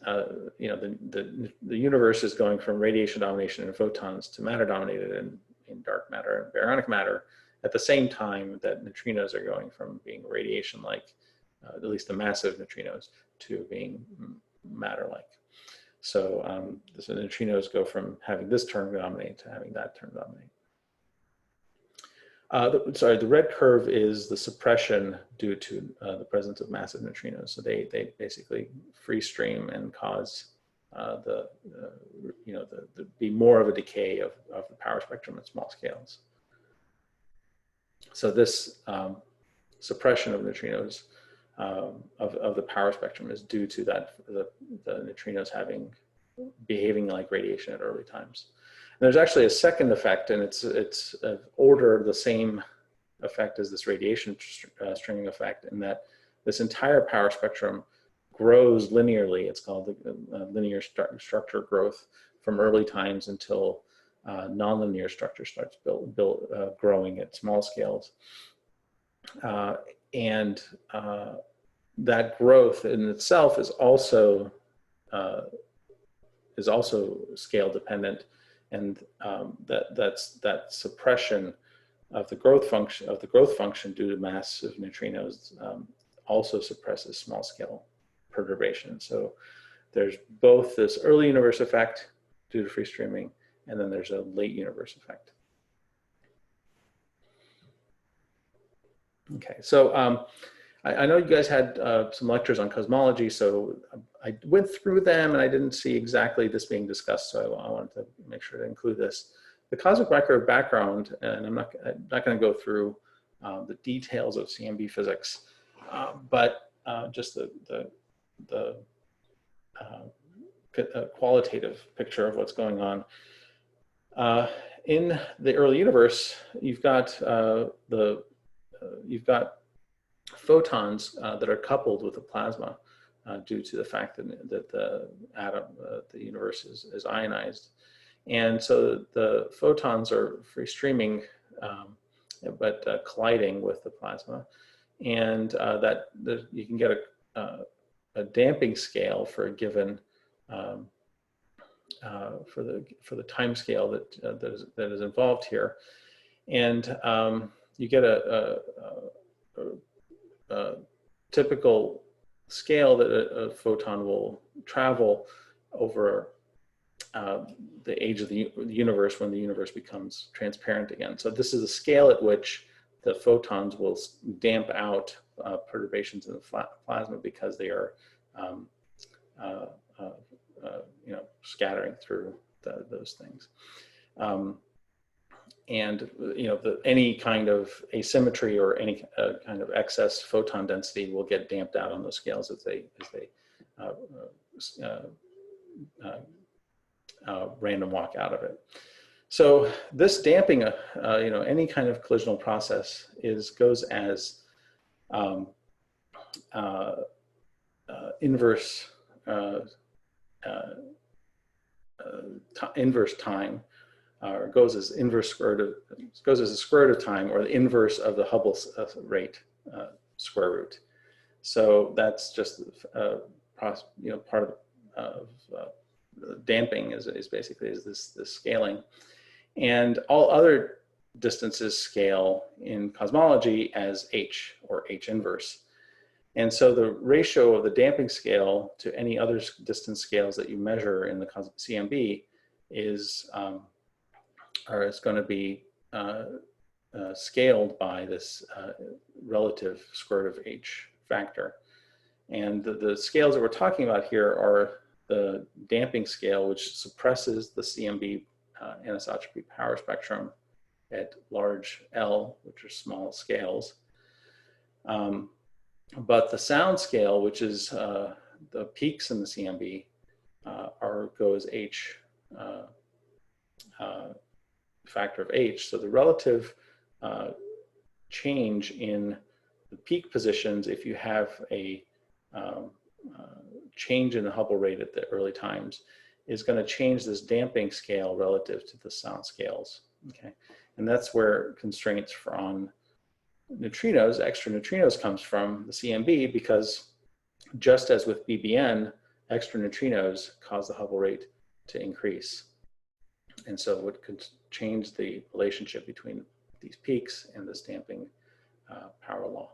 the universe is going from radiation domination in photons to matter dominated in dark matter and baryonic matter at the same time that neutrinos are going from being radiation-like, at least the massive neutrinos, to being matter-like. So, so neutrinos go from having this term dominate to having that term dominate. The red curve is the suppression due to the presence of massive neutrinos. So they basically free stream and cause be more of a decay of the power spectrum at small scales. So this suppression of neutrinos of the power spectrum is due to the neutrinos behaving like radiation at early times. And there's actually a second effect, and it's of order the same effect as this radiation stringing effect, in that this entire power spectrum grows linearly. It's called the linear structure growth from early times until nonlinear structure starts growing at small scales. And that growth in itself is also scale dependent, and that suppression of the growth function due to massive neutrinos also suppresses small scale perturbation. So there's both this early universe effect due to free streaming, and then there's a late universe effect. Okay, so I know you guys had some lectures on cosmology, so I went through them and I didn't see exactly this being discussed, so I wanted to make sure to include this. The cosmic microwave background, and I'm not going to go through the details of CMB physics, but just the qualitative picture of what's going on. In the early universe, you've got photons that are coupled with the plasma due to the fact that the universe is ionized. And so the photons are free streaming, but colliding with the plasma. And you can get a damping scale for a given, for the time scale that is involved here. And you get a typical scale that a photon will travel over the age of the universe when the universe becomes transparent again. So this is a scale at which the photons will damp out perturbations in the plasma because they are scattering through those things. And any kind of asymmetry or any kind of excess photon density will get damped out on those scales as they random walk out of it. So this damping, any kind of collisional process goes as inverse time. Or goes as a square root of time, or the inverse of the Hubble rate square root. So that's just part of damping is basically this scaling, and all other distances scale in cosmology as h, or h inverse. And so the ratio of the damping scale to any other distance scales that you measure in the CMB is going to be scaled by this relative square root of h factor. And the scales that we're talking about here are the damping scale, which suppresses the CMB anisotropy power spectrum at large L, which are small scales. But the sound scale, which is the peaks in the CMB, goes h factor of h. So the relative change in the peak positions, if you have a change in the Hubble rate at the early times, is going to change this damping scale relative to the sound scales. Okay, and that's where constraints on neutrinos, extra neutrinos, comes from the CMB, because just as with BBN, extra neutrinos cause the Hubble rate to increase. And so it could change the relationship between these peaks and this damping power law.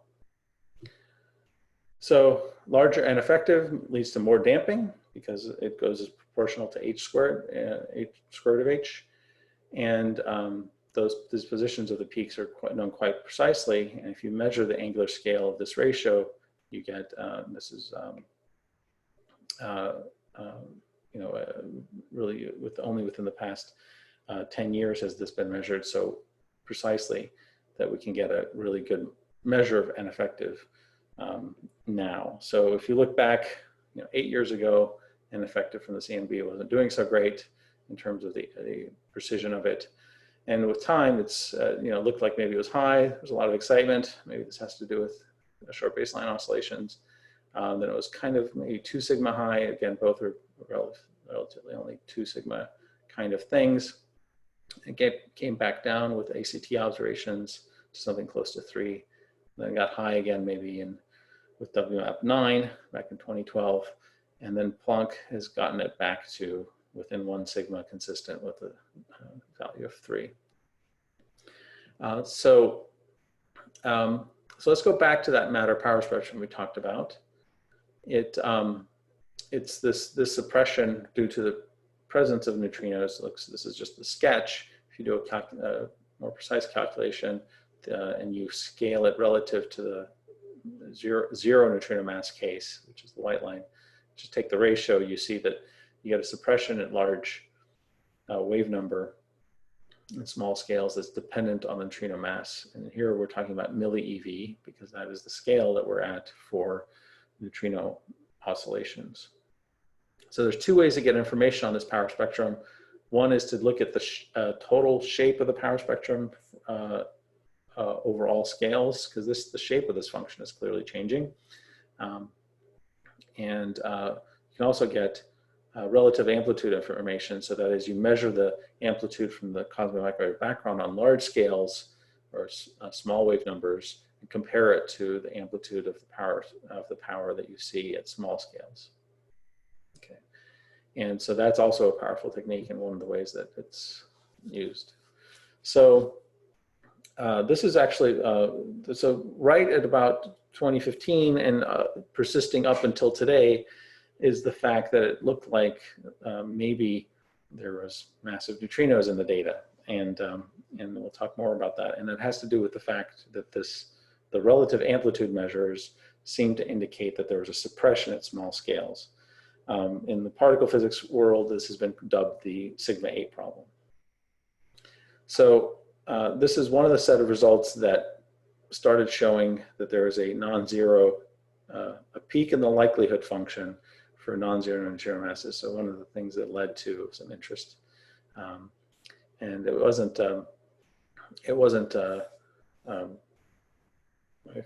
So larger and effective leads to more damping because it goes as proportional to h squared of h. And these positions of the peaks are known quite precisely. And if you measure the angular scale of this ratio, you get, this is, really only within the past 10 years has this been measured so precisely that we can get a really good measure of N effective now. So if you look back, 8 years ago, N effective from the CNB wasn't doing so great in terms of the precision of it. And with time, it's looked like maybe it was high. There was a lot of excitement. Maybe this has to do with short baseline oscillations. Then it was kind of maybe 2 sigma high. Again, both are relatively only 2 sigma kind of things. It came back down with ACT observations to something close to 3. Then got high again maybe with WMAP 9 back in 2012. And then Planck has gotten it back to within 1 sigma consistent with a value of 3. So let's go back to that matter power spectrum we talked about. It's this suppression due to the presence of neutrinos. This is just the sketch. If you do a more precise calculation and you scale it relative to the zero neutrino mass case, which is the white line, just take the ratio, you see that you get a suppression at large wave number in small scales that's dependent on the neutrino mass. And here we're talking about milli-eV because that is the scale that we're at for neutrino oscillations. So there's 2 ways to get information on this power spectrum. One is to look at the total shape of the power spectrum over all scales, because the shape of this function is clearly changing. You can also get relative amplitude information. So that is, you measure the amplitude from the cosmic microwave background on large scales or small wave numbers and compare it to the amplitude of the power that you see at small scales. Okay, and so that's also a powerful technique and one of the ways that it's used. So this is actually so right at about 2015 and persisting up until today is the fact that it looked like maybe there was massive neutrinos in the data, and we'll talk more about that. And it has to do with the fact that the relative amplitude measures seem to indicate that there was a suppression at small scales. In the particle physics world, this has been dubbed the sigma 8 problem. So this is one of the set of results that started showing that there is a non-zero, a peak in the likelihood function for non-zero neutrino masses. So one of the things that led to some interest, and it wasn't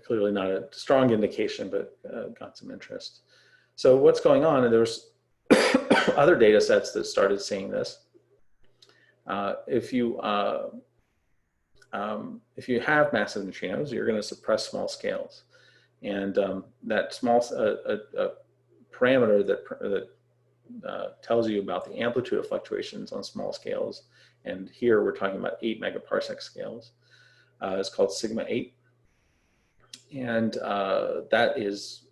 clearly not a strong indication, but got some interest. So what's going on? And there's other data sets that started seeing this. If you have massive neutrinos, you're going to suppress small scales, and that small parameter that tells you about the amplitude of fluctuations on small scales, and here we're talking about 8 megaparsec scales, is called sigma 8, and that is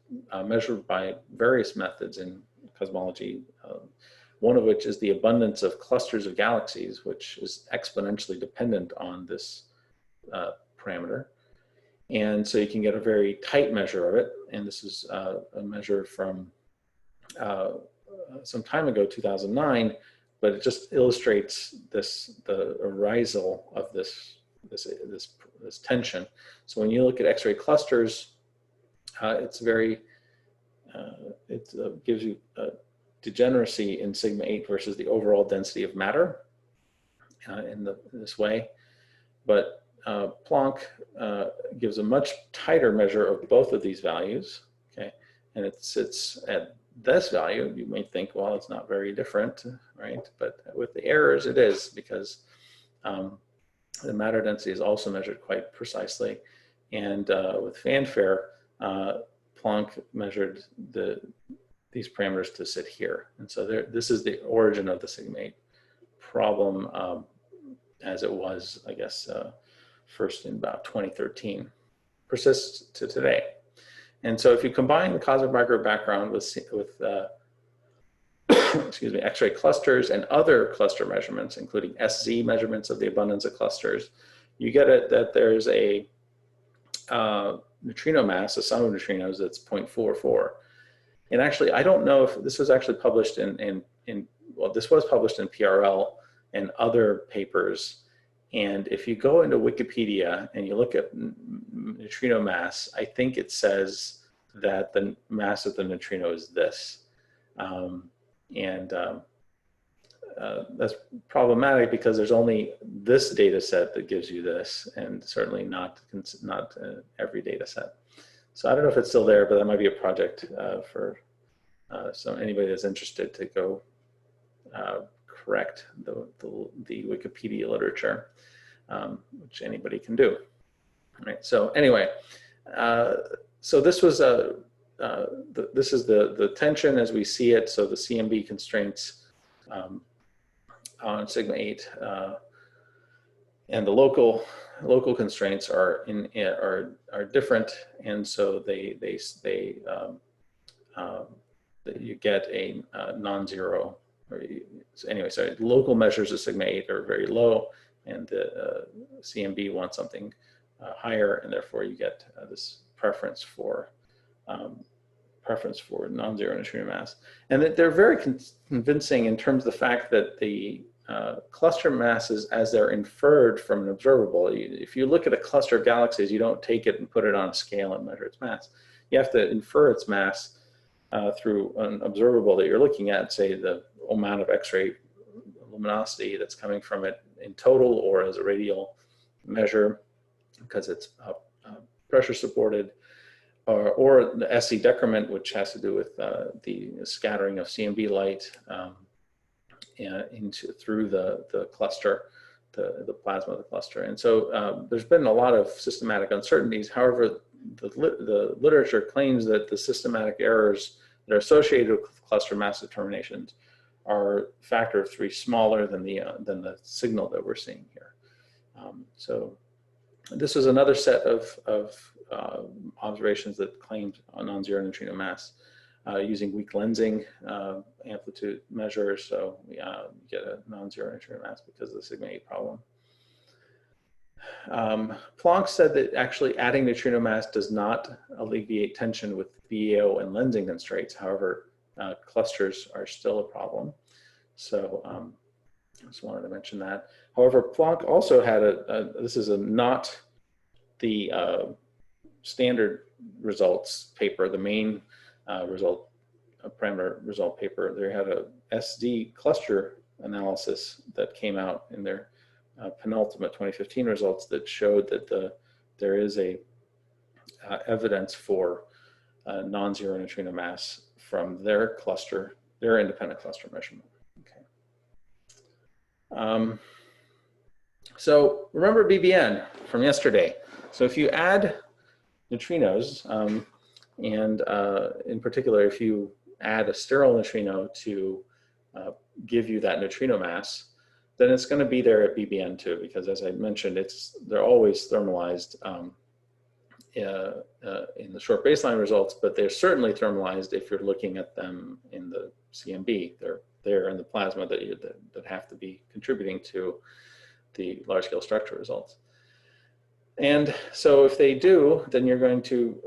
measured by various methods in cosmology, one of which is the abundance of clusters of galaxies, which is exponentially dependent on this parameter. And so you can get a very tight measure of it. And this is a measure from some time ago, 2009, but it just illustrates the arisal of this tension. So when you look at X-ray clusters, it's very, it gives you degeneracy in sigma 8 versus the overall density of matter in this way. But Planck gives a much tighter measure of both of these values, okay? And it sits at this value. You may think, well, it's not very different, right? But with the errors, it is, because the matter density is also measured quite precisely. And with fanfare, Planck measured these parameters to sit here. And so this is the origin of the sigma 8 problem as it was, I guess, first in about 2013, persists to today. And so if you combine the cosmic microwave background with excuse me, X-ray clusters and other cluster measurements, including SZ measurements of the abundance of clusters, you get it that there's a neutrino mass, a sum of neutrinos, that's 0.44. And actually, I don't know if this was actually published well, this was published in PRL and other papers. And if you go into Wikipedia and you look at neutrino mass, I think it says that the mass of the neutrino is this. That's problematic because there's only this data set that gives you this, and certainly not every data set. So I don't know if it's still there, but that might be a project for anybody that's interested to go correct the Wikipedia literature, which anybody can do. All right. So anyway, so this was this is the tension as we see it. So the CMB constraints on sigma 8 and the local constraints are different, and so you get a non-zero. Anyway, so local measures of sigma 8 are very low, and the CMB wants something higher, and therefore you get this preference for non-zero neutrino mass. And that they're very convincing in terms of the fact that the cluster masses, as they're inferred from an observable, if you look at a cluster of galaxies, you don't take it and put it on a scale and measure its mass. You have to infer its mass through an observable that you're looking at, say the amount of X-ray luminosity that's coming from it in total, or as a radial measure because it's pressure supported, or the SC decrement, which has to do with the scattering of CMB light through the cluster, the plasma of the cluster. And so there's been a lot of systematic uncertainties. However, the literature claims that the systematic errors that are associated with cluster mass determinations are a factor of 3 smaller than the signal that we're seeing here. So this was another set of observations that claimed a non-zero neutrino mass using weak lensing amplitude measures. So we get a non-zero neutrino mass because of the sigma 8 problem. Planck said that actually adding neutrino mass does not alleviate tension with VAO and lensing constraints. However, clusters are still a problem. So I just wanted to mention that. However, Planck also had this is not the standard results paper, the main parameter result paper. They had a SD cluster analysis that came out in their penultimate 2015 results that showed that there is a evidence for non-zero neutrino mass from their cluster, their independent cluster measurement. Okay. So remember BBN from yesterday. So if you add neutrinos, and in particular, if you add a sterile neutrino to give you that neutrino mass, then it's going to be there at BBN too, because as I mentioned, they're always thermalized in the short baseline results, but they're certainly thermalized if you're looking at them in the CMB. They're there in the plasma that have to be contributing to the large scale structure results. And so if they do, then you're going to,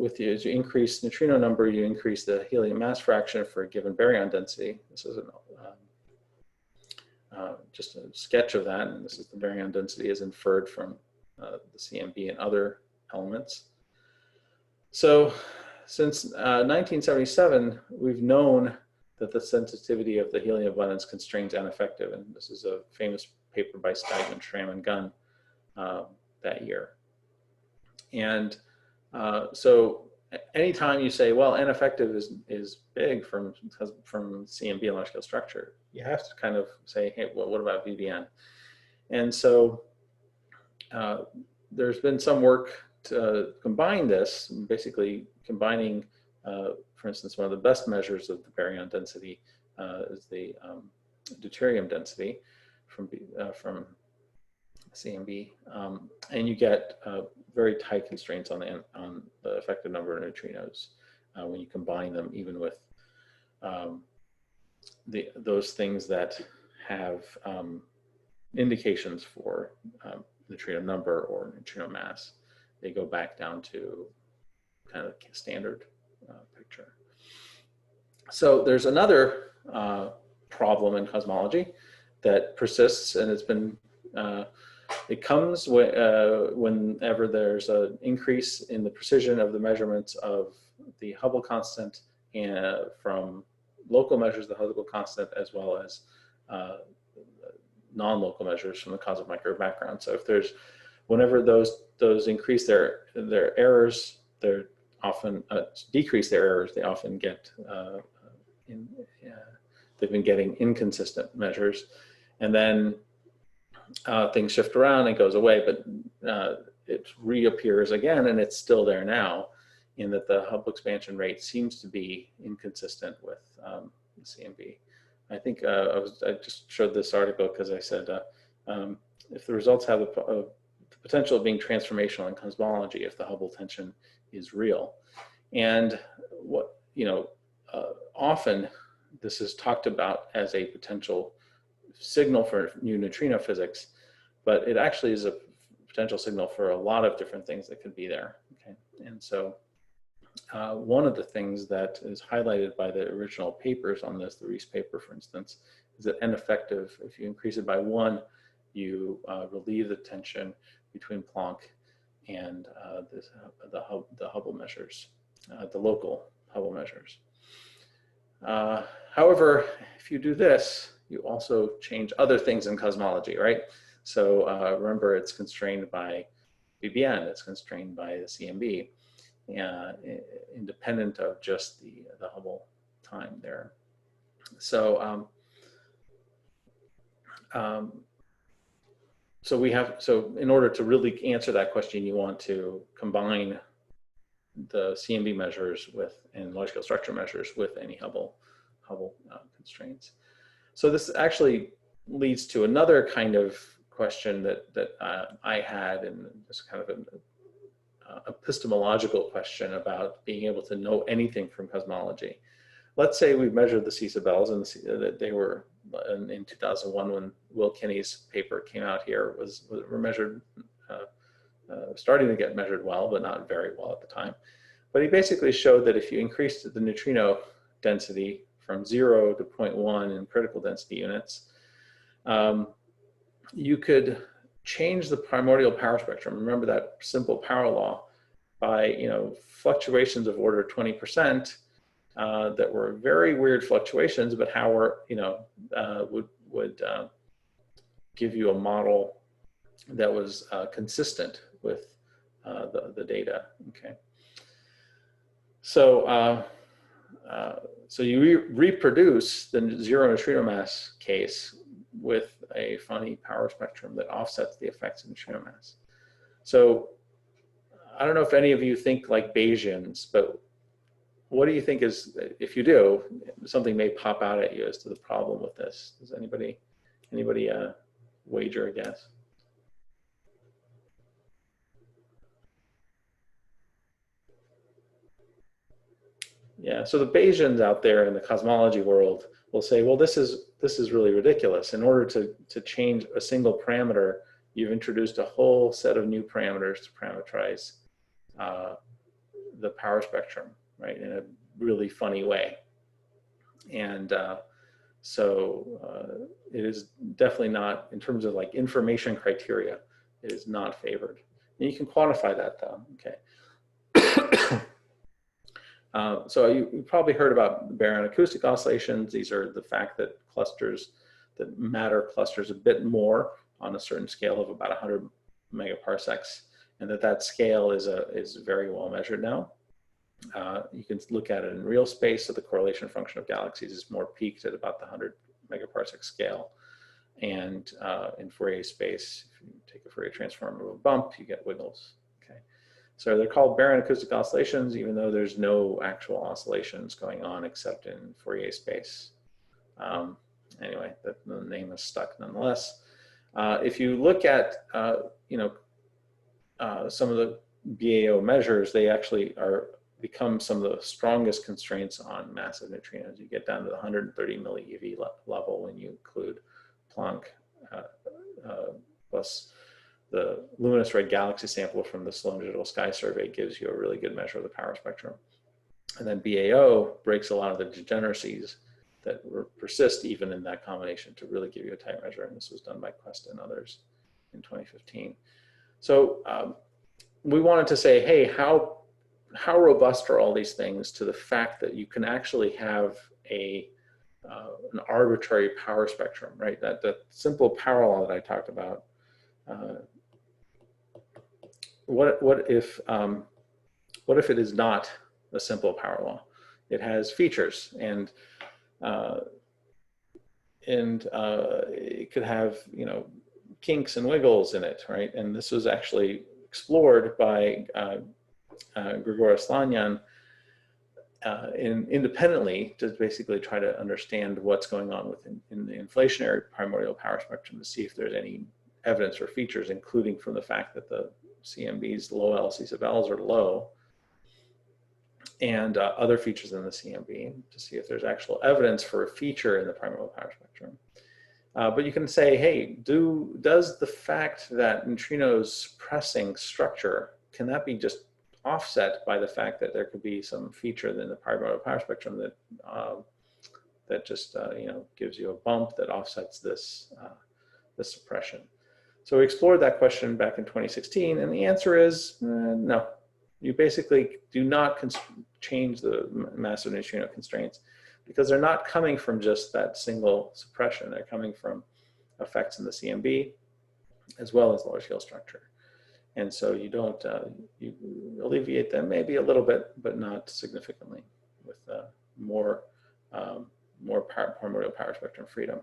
as you increase neutrino number, you increase the helium mass fraction for a given baryon density. This is just a sketch of that, and this is the baryon density as inferred from the CMB and other elements. So since 1977, we've known that the sensitivity of the helium abundance constrains ineffective, and this is a famous paper by Steigman, Schramm, and Gunn that year. And so anytime you say, well, ineffective is big from CMB and large scale structure, you have to kind of say, hey, well, what about VBN? And so there's been some work to combine this, basically combining, for instance, one of the best measures of the baryon density is the deuterium density from CMB, and you get very tight constraints on the effective number of neutrinos when you combine them, even with those things that have indications for neutrino number or neutrino mass. They go back down to kind of standard picture. So there's another problem in cosmology that persists, and it's been it comes whenever there's an increase in the precision of the measurements of the Hubble constant and from local measures of the Hubble constant, as well as non-local measures from the cosmic microwave background. So if there's, whenever those increase their errors, they're often decrease their errors. They often get they've been getting inconsistent measures, and then things shift around and goes away, but it reappears again, and it's still there now, in that the Hubble expansion rate seems to be inconsistent with the CMB. I think I just showed this article because I said if the results have the potential of being transformational in cosmology, if the Hubble tension is real, and what often this is talked about as a potential signal for new neutrino physics, but it actually is a potential signal for a lot of different things that could be there. Okay, and so one of the things that is highlighted by the original papers on this, the Rees paper, for instance, is that N effective, if you increase it by 1, you relieve the tension between Planck and the Hubble measures, the local Hubble measures. However, if you do this, you also change other things in cosmology, right? So remember, it's constrained by BBN, it's constrained by the CMB, independent of just the Hubble time there. So so in order to really answer that question, you want to combine the CMB measures and large scale structure measures with any Hubble constraints. So this actually leads to another kind of question that I had, and just kind of an epistemological question about being able to know anything from cosmology. Let's say we measured the Cecil and that they were in 2001 when Will Kinney's paper came out here were measured, starting to get measured well, but not very well at the time. But he basically showed that if you increased the neutrino density from 0 to 0.1 in critical density units, you could change the primordial power spectrum. Remember that simple power law by fluctuations of order 20%. That were very weird fluctuations, but Howard, would give you a model that was consistent with the data. Okay, so so you reproduce the zero neutrino mass case with a funny power spectrum that offsets the effects of neutrino mass. So I don't know if any of you think like Bayesians, but what do you think is, if you do, something may pop out at you as to the problem with this? Does anybody wager a guess? Yeah, so the Bayesians out there in the cosmology world will say, well, this is really ridiculous. In order to change a single parameter, you've introduced a whole set of new parameters to parameterize the power spectrum, right, in a really funny way. And so it is definitely not, in terms of like information criteria, it is not favored. And you can quantify that though, okay. So you probably heard about baryon acoustic oscillations. These are the fact that that matter clusters a bit more on a certain scale of about 100 megaparsecs, and that scale is very well measured now. You can look at it in real space, so the correlation function of galaxies is more peaked at about the 100 megaparsec scale. And in Fourier space, if you take a Fourier transform of a bump, you get wiggles. Okay, so they're called baryon acoustic oscillations, even though there's no actual oscillations going on except in Fourier space. Anyway, the name is stuck nonetheless. If you look at some of the BAO measures, they actually become some of the strongest constraints on massive neutrinos. You get down to the 130 millieV level when you include Planck plus the luminous red galaxy sample from the Sloan Digital Sky Survey gives you a really good measure of the power spectrum. And then BAO breaks a lot of the degeneracies that persist even in that combination to really give you a tight measure. And this was done by Quest and others in 2015. So we wanted to say, hey, how robust are all these things to the fact that you can actually have an arbitrary power spectrum, right? That simple power law that I talked about. What if it is not a simple power law? It has features, and it could have kinks and wiggles in it, right? And this was actually explored by Grigor Slanyan independently to basically try to understand what's going on in the inflationary primordial power spectrum to see if there's any evidence or features, including from the fact that the CMB's low LC sub L's are low, and other features in the CMB to see if there's actual evidence for a feature in the primordial power spectrum. But you can say, hey, does the fact that neutrinos suppressing structure, can that be just offset by the fact that there could be some feature in the primordial power spectrum that just gives you a bump that offsets this suppression? So we explored that question back in 2016, and the answer is no. You basically do not change the massive neutrino constraints because they're not coming from just that single suppression. They're coming from effects in the CMB as well as large scale structure. And so you don't, you alleviate them maybe a little bit, but not significantly with more primordial power spectrum freedom.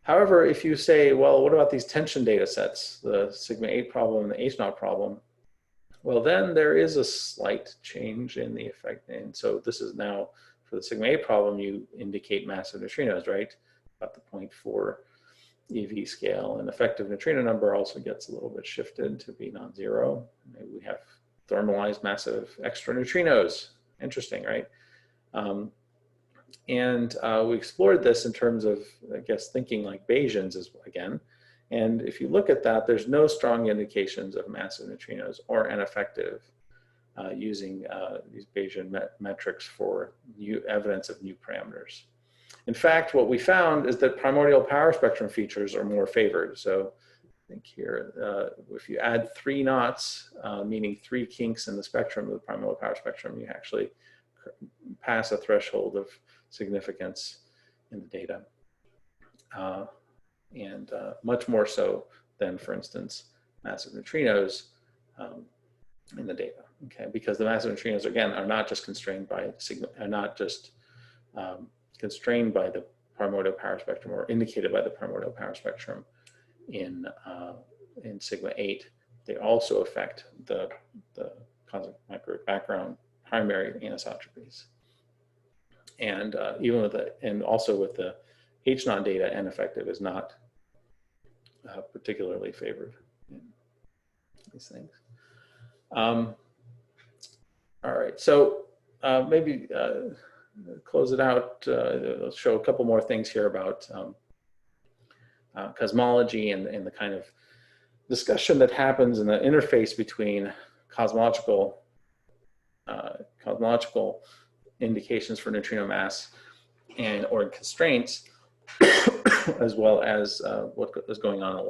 However, if you say, well, what about these tension data sets, the sigma 8 problem and the H0 problem? Well, then there is a slight change in the effect. And so this is now, for the sigma 8 problem, you indicate massive neutrinos, right? About the 0.4 EV scale. And effective neutrino number also gets a little bit shifted to be non-zero. Maybe we have thermalized massive extra neutrinos. Interesting, right? And we explored this in terms of, I guess, thinking like Bayesians again. And if you look at that, there's no strong indications of massive neutrinos or ineffective using these Bayesian metrics for new evidence of new parameters. In fact, what we found is that primordial power spectrum features are more favored. So I think here, if you add 3 knots, meaning 3 kinks in the spectrum of the primordial power spectrum, you actually pass a threshold of significance in the data. And much more so than, for instance, massive neutrinos in the data. Okay, because the massive neutrinos again are not just constrained by constrained by the primordial power spectrum or indicated by the primordial power spectrum in sigma 8. They also affect the cosmic microwave background primary anisotropies. And even with also with the H0 data, N effective is not particularly favored in these things. All right, so maybe close it out. Let's show a couple more things here about cosmology and the kind of discussion that happens in the interface between cosmological indications for neutrino mass or constraints, as well as what is going on in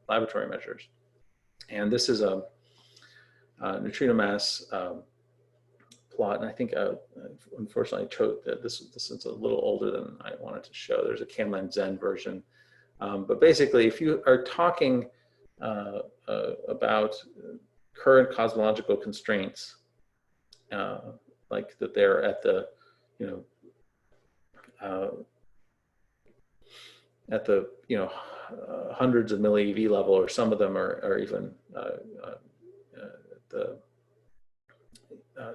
laboratory measures. And this is a neutrino mass plot, and I think unfortunately this is a little older than I wanted to show. There's a Camland Zen version, but basically, if you are talking about current cosmological constraints, like that they're at the hundreds of millieV level, or some of them are even the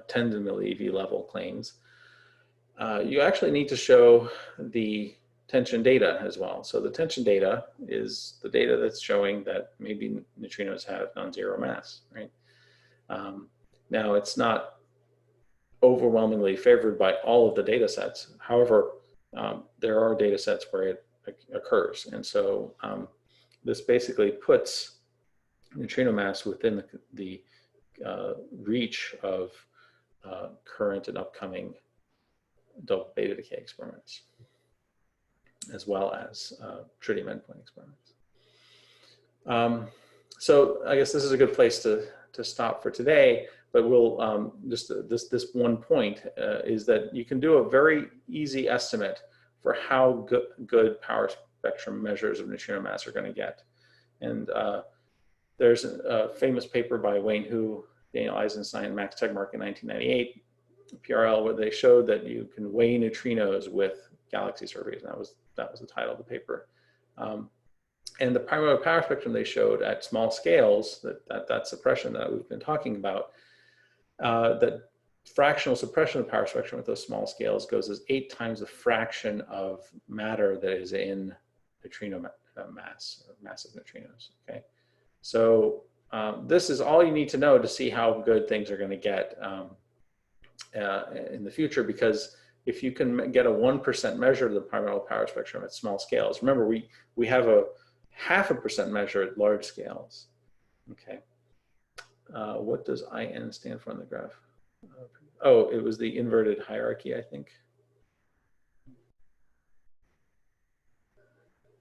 tens of millieV level claims. You actually need to show the tension data as well. So the tension data is the data that's showing that maybe neutrinos have non-zero mass, right? Now it's not overwhelmingly favored by all of the data sets. However, there are data sets where it occurs. And so this basically puts neutrino mass within the reach of current and upcoming double beta decay experiments, as well as tritium endpoint experiments. So I guess this is a good place to stop for today, but we'll just this one point is that you can do a very easy estimate for how good power spectrum measures of neutrino mass are going to get. And there's a famous paper by Wayne Hu, Daniel Eisenstein, and Max Tegmark in 1998, PRL, where they showed that you can weigh neutrinos with galaxy surveys. And that was the title of the paper. And the primary power spectrum they showed at small scales, that suppression that we've been talking about, that fractional suppression of power spectrum at those small scales goes as 8 times the fraction of matter that is in neutrino mass, or massive neutrinos, okay? So this is all you need to know to see how good things are going to get in the future, because if you can get a 1% measure of the primordial power spectrum at small scales, remember we have a 0.5% measure at large scales, okay? What does IN stand for on the graph? Oh, it was the inverted hierarchy, I think.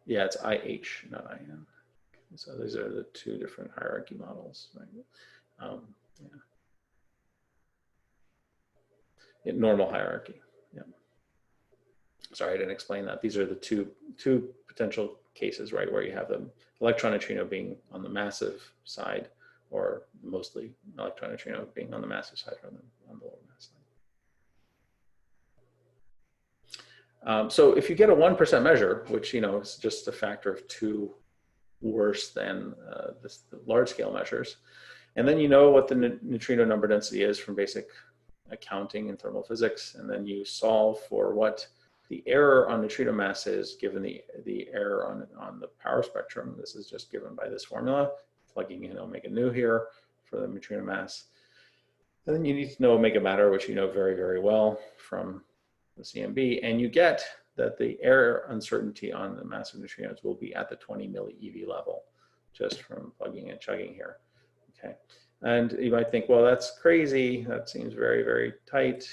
Yeah, it's IH, not IN. So these are the 2 different hierarchy models, right? Yeah. Normal hierarchy, yeah. Sorry, I didn't explain that. These are the two potential cases, right, where you have the electron neutrino being on the massive side, or mostly electron neutrino being on the massive side rather than on the lower mass side. So if you get a 1% measure, which is just a factor of 2 worse than the large scale measures, and then you know what the neutrino number density is from basic accounting in thermal physics, and then you solve for what the error on neutrino mass is given the error on the power spectrum. This is just given by this formula, plugging in omega nu here for the neutrino mass. And then you need to know omega matter, which you know very, very well from the CMB, and you get that the error uncertainty on the massive neutrinos will be at the 20 milli eV level, just from plugging and chugging here, okay? And you might think, well, that's crazy. That seems very, very tight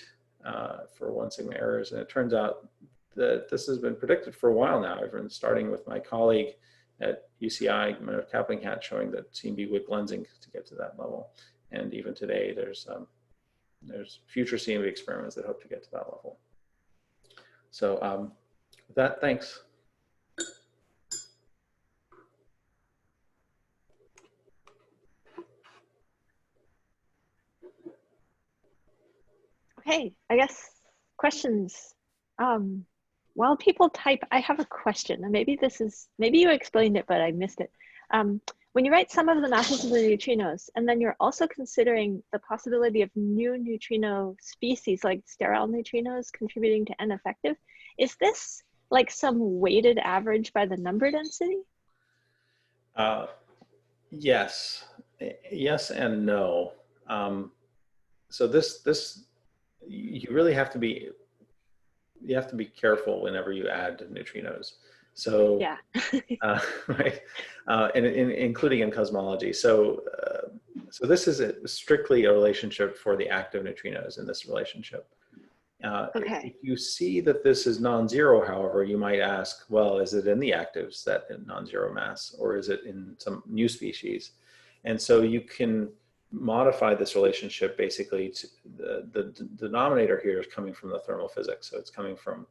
for 1 sigma errors. And it turns out that this has been predicted for a while now, even starting with my colleague at UCI, Manoj Kaplingat, showing that CMB wick lensing to get to that level. And even today, there's future CMB experiments that hope to get to that level. So with that, thanks. Okay, I guess questions. While people type, I have a question, and maybe you explained it, but I missed it. When you write some of the masses of the neutrinos, and then you're also considering the possibility of new neutrino species, like sterile neutrinos contributing to N effective, is this like some weighted average by the number density? Yes and no. So this you really have to be careful whenever you add neutrinos. So yeah, right, and including in cosmology. So so this is strictly a relationship for the active neutrinos in this relationship. okay. If you see that this is non-zero, however, you might ask, well, is it in the actives that non-zero mass, or is it in some new species? And so you can modify this relationship basically to the denominator here is coming from the thermal physics. So it's coming from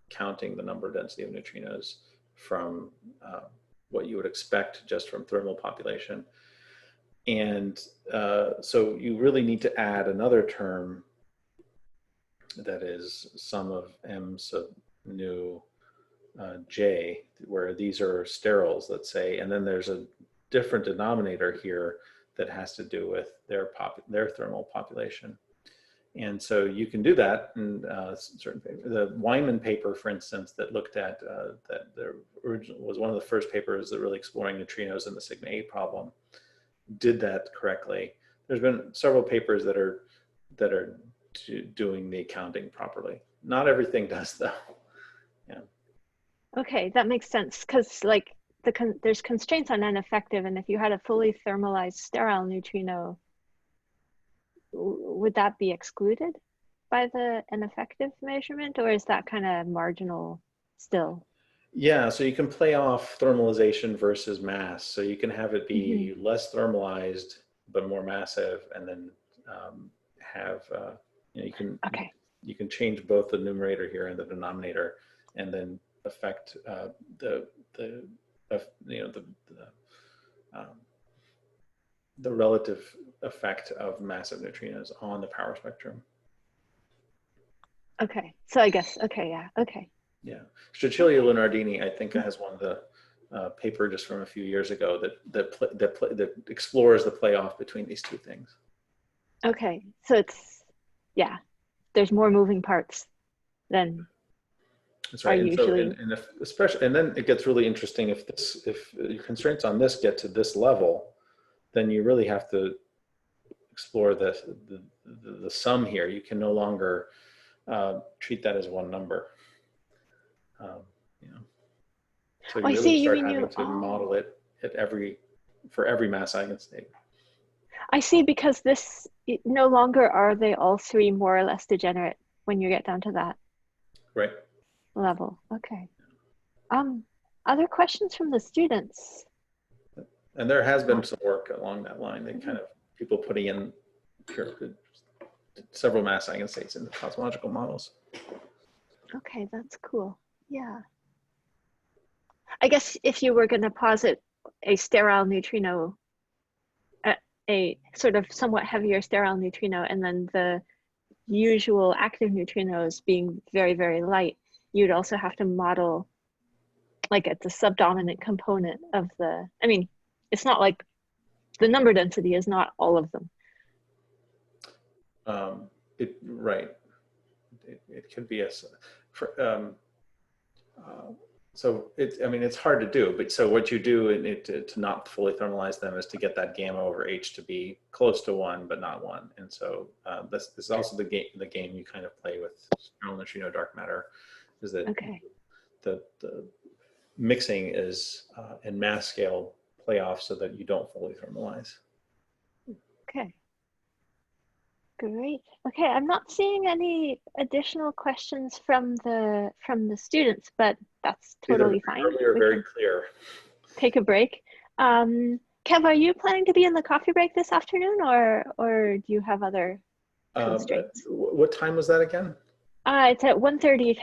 counting the number density of neutrinos from what you would expect just from thermal population. And so you really need to add another term that is sum of m sub nu j, where these are steriles, let's say, and then there's a different denominator here that has to do with their thermal population. And so you can do that in certain papers. The Wyman paper, for instance, that looked at that the original was one of the first papers that really exploring neutrinos in the sigma 8 problem, did that correctly. There's been several papers that are doing the accounting properly. Not everything does, though. Yeah. Okay, that makes sense, because like there's constraints on N-effective, and if you had a fully thermalized sterile neutrino, would that be excluded by the N-effective measurement, or is that kind of marginal still? Yeah, so you can play off thermalization versus mass. So you can have it be less thermalized but more massive, and then have you can you can change both the numerator here and the denominator, and then affect the relative effect of massive neutrinos on the power spectrum. Okay, so I guess, okay, yeah, okay. Yeah, Stracilio Leonardini, I think, has one of the paper just from a few years ago that explores the playoff between these two things. Okay, so it's, yeah, there's more moving parts than that's right. And usually. So, and if, especially, and then it gets really interesting if your constraints on this get to this level, then you really have to explore the sum here. You can no longer treat that as one number. You know, so you really start having to model it at for every mass eigenstate. I see, because this no longer are they all three more or less degenerate when you get down to that right level. Okay. Other questions from the students? And there has been some work along that line. They kind of people putting in several mass eigenstates in the cosmological models. Okay, that's cool. Yeah. I guess if you were going to posit a sterile neutrino, a sort of somewhat heavier sterile neutrino, and then the usual active neutrinos being very, very light, you'd also have to model like it's a subdominant component of the, I mean, it's not like the number density is not all of them. Right. It could be so I mean, it's hard to do, but so what you do to not fully thermalize them is to get that gamma over H to be close to 1, but not 1. And so this is also the game you kind of play with spiral neutrino dark matter, is that the mixing is in mass scale playoff so that you don't fully thermalize. Okay. Great. Okay, I'm not seeing any additional questions from the students, but that's totally fine. They're very clear. Take a break. Kev, are you planning to be in the coffee break this afternoon, or do you have other constraints? What time was that again? It's at 1:30.